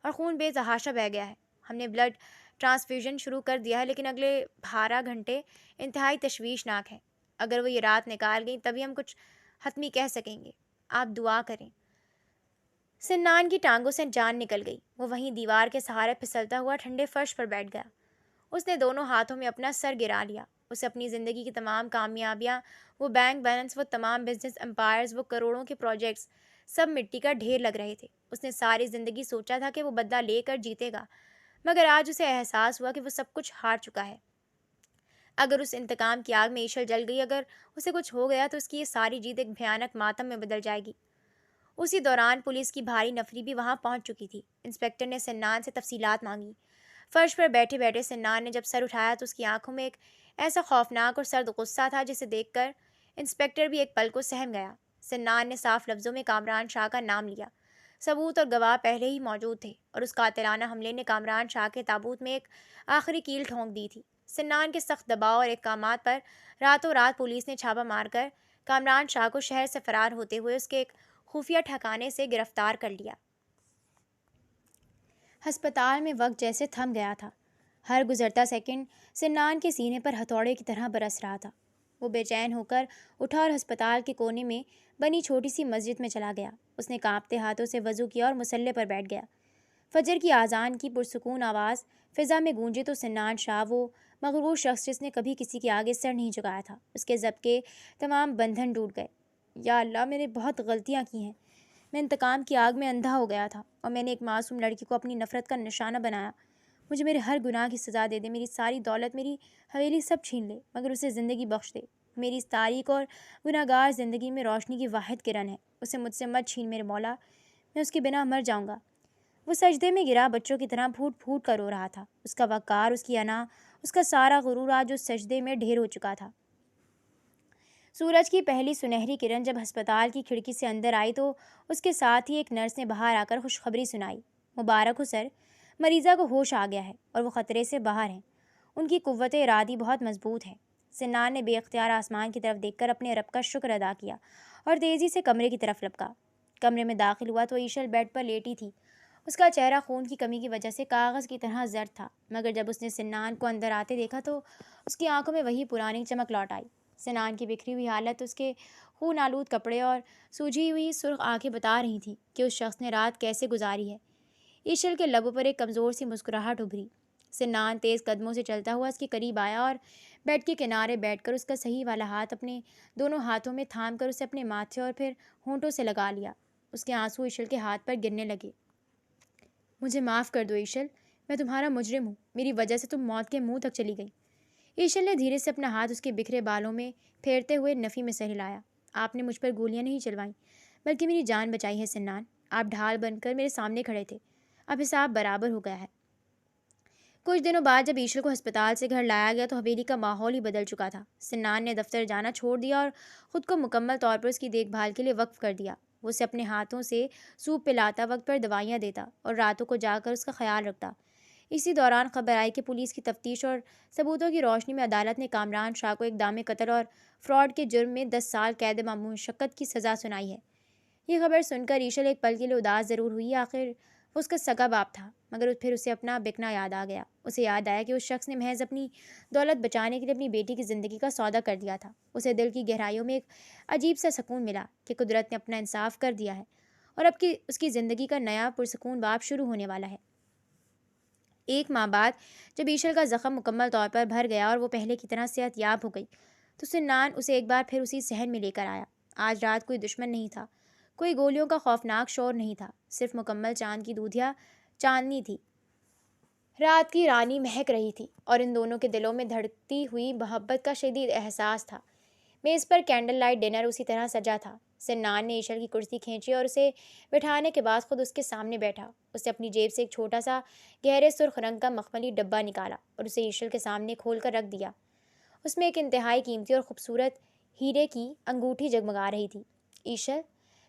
اور خون بے تحاشا بہہ گیا ہے۔ ہم نے بلڈ ٹرانسفیوژن شروع کر دیا ہے لیکن اگلے 12 گھنٹے انتہائی تشویشناک ہیں۔ اگر وہ یہ رات نکال گئی تبھی ہم کچھ حتمی کہہ سکیں گے۔ آپ دعا کریں۔ سنان کی ٹانگوں سے جان نکل گئی۔ وہ وہیں دیوار کے سہارے پھسلتا ہوا ٹھنڈے فرش پر بیٹھ گیا۔ اس نے دونوں ہاتھوں میں اپنا سر گرا لیا۔ اسے اپنی زندگی کی تمام کامیابیاں، وہ بینک بیلنس، وہ تمام بزنس امپائرز، وہ کروڑوں کے پروجیکٹس، سب مٹی کا ڈھیر لگ رہے تھے۔ اس نے ساری زندگی سوچا تھا کہ وہ بدلہ لے کر جیتے گا، مگر آج اسے احساس ہوا کہ وہ سب کچھ ہار چکا ہے۔ اگر اس انتقام کی آگ میں ایشل جل گئی، اگر اسے کچھ ہو گیا تو اس کی یہ ساری جیت ایک بھیانک ماتم میں بدل جائے گی۔ اسی دوران پولیس کی بھاری نفری بھی وہاں پہنچ چکی تھی۔ انسپکٹر نے سنان سے تفصیلات مانگی۔ فرش پر بیٹھے بیٹھے سنان نے جب سر اٹھایا تو اس کی آنکھوں میں ایک ایسا خوفناک اور سرد غصہ تھا جسے دیکھ کر انسپکٹر بھی ایک پل کو سہم گیا۔ سنان نے صاف لفظوں میں کامران شاہ کا نام لیا۔ ثبوت اور گواہ پہلے ہی موجود تھے اور اس قاتلانہ حملے نے کامران شاہ کے تابوت میں ایک آخری کیل ٹھونک دی تھی۔ سنان کے سخت دباؤ اور احکامات پر راتوں رات پولیس نے چھاپہ مار کر کامران شاہ کو شہر سے فرار ہوتے ہوئے اس کے ایک خفیہ ٹھکانے سے گرفتار کر لیا۔ ہسپتال میں وقت جیسے تھم گیا تھا۔ ہر گزرتا سیکنڈ سنان کے سینے پر ہتھوڑے کی طرح برس رہا تھا۔ وہ بے چین ہو کر اٹھا اور ہسپتال کے کونے میں بنی چھوٹی سی مسجد میں چلا گیا۔ اس نے کانپتے ہاتھوں سے وضو کیا اور مصلے پر بیٹھ گیا۔ فجر کی اذان کی پرسکون آواز فضا میں گونجی تو سنان شاہ، وہ مغرور شخص جس نے کبھی کسی کے آگے سر نہیں جھکایا تھا، اس کے ضبط کے تمام بندھن ٹوٹ گئے۔ یا اللہ، میں نے بہت غلطیاں کی ہیں۔ میں انتقام کی آگ میں اندھا ہو گیا تھا اور میں نے ایک معصوم لڑکی کو اپنی نفرت کا نشانہ بنایا۔ مجھے میرے ہر گناہ کی سزا دے دے، میری ساری دولت، میری حویلی سب چھین لے، مگر اسے زندگی بخش دے۔ میری اس تاریک اور گناہ گار زندگی میں روشنی کی واحد کرن ہے، اسے مجھ سے مت چھین میرے مولا، میں اس کے بنا مر جاؤں گا۔ وہ سجدے میں گرا بچوں کی طرح پھوٹ پھوٹ کر رو رہا تھا۔ اس کا وقار، اس کی انا، اس کا سارا غرور آج اس سجدے میں ڈھیر ہو چکا تھا۔ سورج کی پہلی سنہری کرن جب ہسپتال کی کھڑکی سے اندر آئی تو اس کے ساتھ ہی ایک نرس نے باہر آ کر خوشخبری سنائی۔ مبارک ہو سر، مریضہ کو ہوش آ گیا ہے اور وہ خطرے سے باہر ہیں۔ ان کی قوت ارادی بہت مضبوط ہے۔ سنان نے بے اختیار آسمان کی طرف دیکھ کر اپنے رب کا شکر ادا کیا اور تیزی سے کمرے کی طرف لپکا۔ کمرے میں داخل ہوا تو ایشل بیڈ پر لیٹی تھی۔ اس کا چہرہ خون کی کمی کی وجہ سے کاغذ کی طرح زرد تھا، مگر جب اس نے سنان کو اندر آتے دیکھا تو اس کی آنکھوں میں وہی پرانی چمک لوٹ آئی۔ سنان کی بکھری ہوئی حالت، اس کے خون آلود کپڑے اور سوجھی ہوئی سرخ آنکھیں بتا رہی تھیں کہ اس شخص نے رات کیسے گزاری ہے۔ ایشل کے لبوں پر ایک کمزور سی مسکراہٹ ابھری۔ سنان تیز قدموں سے چلتا ہوا اس کے قریب آیا اور بیڈ کے کنارے بیٹھ کر اس کا صحیح والا ہاتھ اپنے دونوں ہاتھوں میں تھام کر اسے اپنے ماتھے اور پھر ہونٹوں سے لگا لیا۔ اس کے آنسو ایشل کے ہاتھ پر گرنے لگے۔ مجھے معاف کر دو ایشل، میں تمہارا مجرم ہوں، میری وجہ سے تم موت کے منہ تک چلی گئی۔ ایشل نے دھیرے سے اپنا ہاتھ اس کے بکھرے بالوں میں پھیرتے ہوئے نفی میں سر ہلایا۔ آپ نے مجھ پر گولیاں نہیں چلوائیں بلکہ میری جان بچائی ہے سنان۔ آپ ڈھال بن کر میرے سامنے کھڑے تھے، اب حساب برابر ہو گیا ہے۔ کچھ دنوں بعد جب ایشل کو ہسپتال سے گھر لایا گیا تو حویلی کا ماحول ہی بدل چکا تھا۔ سنان نے دفتر جانا چھوڑ دیا اور خود کو مکمل طور پر اس کی دیکھ بھال کے لیے وقف کر دیا۔ وہ اسے اپنے ہاتھوں سے سوپ پلاتا، وقت پر دوائیاں دیتا اور راتوں کو جا کر اس کا خیال رکھتا۔ اسی دوران خبر آئی کہ پولیس کی تفتیش اور ثبوتوں کی روشنی میں عدالت نے کامران شاہ کو اقدام قتل اور فراڈ کے جرم میں 10 سال قید مشقت کی سزا سنائی ہے۔ یہ خبر سن کر ایشل ایک پل کے لیے اداس ضرور ہوئی، آخر وہ اس کا سگا باپ تھا، مگر پھر اسے اپنا بکنا یاد آ گیا۔ اسے یاد آیا کہ اس شخص نے محض اپنی دولت بچانے کے لیے اپنی بیٹی کی زندگی کا سودا کر دیا تھا۔ اسے دل کی گہرائیوں میں ایک عجیب سا سکون ملا کہ قدرت نے اپنا انصاف کر دیا ہے اور اب کی اس کی زندگی کا نیا پرسکون باب شروع ہونے والا ہے۔ ایک ماہ بعد جب ایشل کا زخم مکمل طور پر بھر گیا اور وہ پہلے کی طرح صحت یاب ہو گئی تو سنان اسے ایک بار پھر اسی صحن میں لے کر آیا۔ آج رات کوئی دشمن نہیں تھا، کوئی گولیوں کا خوفناک شور نہیں تھا، صرف مکمل چاند کی دودھیا چاندنی تھی، رات کی رانی مہک رہی تھی اور ان دونوں کے دلوں میں دھڑکتی ہوئی محبت کا شدید احساس تھا۔ میز پر کینڈل لائٹ ڈنر اسی طرح سجا تھا۔ سنان نے ایشل کی کرسی کھینچی اور اسے بٹھانے کے بعد خود اس کے سامنے بیٹھا۔ اس نے اپنی جیب سے ایک چھوٹا سا گہرے سرخ رنگ کا مخملی ڈبہ نکالا اور اسے ایشل کے سامنے کھول کر رکھ دیا۔ اس میں ایک انتہائی قیمتی اور خوبصورت ہیرے کی انگوٹھی جگمگا رہی تھی۔ ایشل،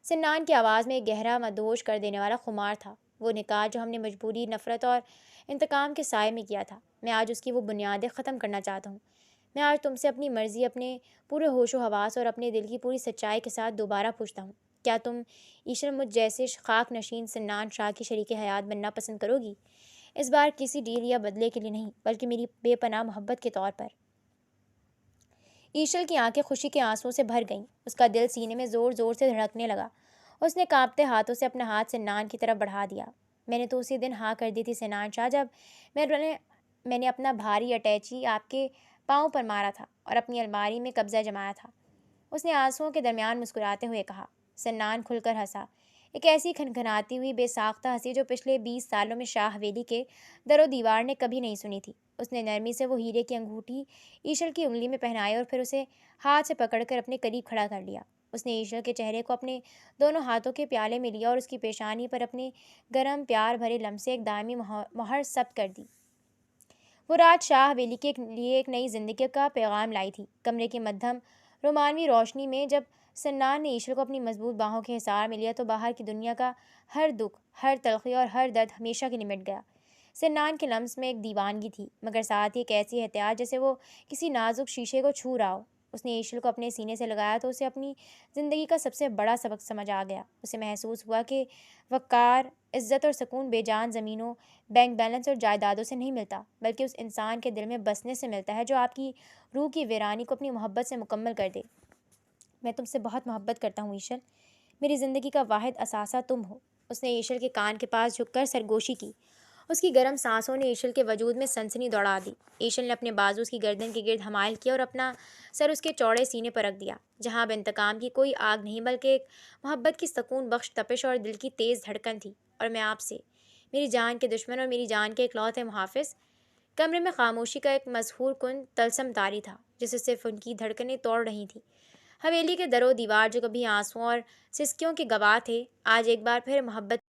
سنان کی آواز میں ایک گہرا مدہوش کر دینے والا خمار تھا۔ وہ نکاح جو ہم نے مجبوری، نفرت اور انتقام کے سائے میں کیا تھا، میں آج اس کی وہ بنیادیں ختم کرنا چاہتا ہوں۔ میں آج تم سے اپنی مرضی، اپنے پورے ہوش و حواس اور اپنے دل کی پوری سچائی کے ساتھ دوبارہ پوچھتا ہوں، کیا تم ایشل مجھ جیسے خاک نشین سنان شاہ کی شریک حیات بننا پسند کرو گی؟ اس بار کسی ڈیل یا بدلے کے لیے نہیں، بلکہ میری بے پناہ محبت کے طور پر۔ ایشل کی آنکھیں خوشی کے آنسوؤں سے بھر گئیں، اس کا دل سینے میں زور زور سے دھڑکنے لگا۔ اس نے کانپتے ہاتھوں سے اپنا ہاتھ سنان کی طرف بڑھا دیا۔ میں نے تو اسی دن ہاں کر دی تھی سنان شاہ جب میں نے اپنا بھاری اٹیچی آپ کے پاؤں پر مارا تھا اور اپنی الماری میں قبضہ جمایا تھا، اس نے آنسوؤں کے درمیان مسکراتے ہوئے کہا۔ سنان کھل کر ہنسا، ایک ایسی کھنکھناتی ہوئی بے ساختہ ہنسی جو پچھلے 20 سالوں میں شاہ حویلی کے در و دیوار نے کبھی نہیں سنی تھی۔ اس نے نرمی سے وہ ہیرے کی انگوٹھی ایشل کی انگلی میں پہنائی اور پھر اسے ہاتھ سے پکڑ کر اپنے قریب کھڑا کر لیا۔ اس نے ایشل کے چہرے کو اپنے دونوں ہاتھوں کے پیالے میں لیا اور اس کی پیشانی پر اپنے گرم پیار بھرے لمسے ایک دائمی مہر ثبت کر دی۔ وہ رات شاہ حویلی کے لیے ایک نئی زندگی کا پیغام لائی تھی۔ کمرے کی مدھم رومانوی روشنی میں جب سنان نے ایشل کو اپنی مضبوط باہوں کے حصار میں لیا تو باہر کی دنیا کا ہر دکھ، ہر تلخی اور ہر درد ہمیشہ کے نمٹ گیا۔ سنان کے لمس میں ایک دیوانگی تھی، مگر ساتھ ہی ایک ایسی احتیاط جیسے وہ کسی نازک شیشے کو چھو رہا ہو۔ اس نے ایشل کو اپنے سینے سے لگایا تو اسے اپنی زندگی کا سب سے بڑا سبق سمجھ آ گیا۔ اسے محسوس ہوا کہ وقار، عزت اور سکون بے جان زمینوں، بینک بیلنس اور جائیدادوں سے نہیں ملتا، بلکہ اس انسان کے دل میں بسنے سے ملتا ہے جو آپ کی روح کی ویرانی کو اپنی محبت سے مکمل کر دے۔ میں تم سے بہت محبت کرتا ہوں ایشل، میری زندگی کا واحد اثاثہ تم ہو۔ اس نے ایشل کے کان کے پاس جھک کر سرگوشی کی۔ اس کی گرم سانسوں نے ایشل کے وجود میں سنسنی دوڑا دی۔ ایشل نے اپنے بازو اس کی گردن کے گرد حمائل کیا اور اپنا سر اس کے چوڑے سینے پر رکھ دیا، جہاں اب انتقام کی کوئی آگ نہیں بلکہ ایک محبت کی سکون بخش تپش اور دل کی تیز دھڑکن تھی۔ اور میں آپ سے، میری جان کے دشمن اور میری جان کے اکلوتے محافظ۔ کمرے میں خاموشی کا ایک مسحور کن طلسم طاری تھا جسے صرف ان کی دھڑکنیں توڑ رہی تھیں۔ حویلی کے در و دیوار جو کبھی آنسوؤں اور سسکیوں کے گواہ تھے، آج ایک بار پھر محبت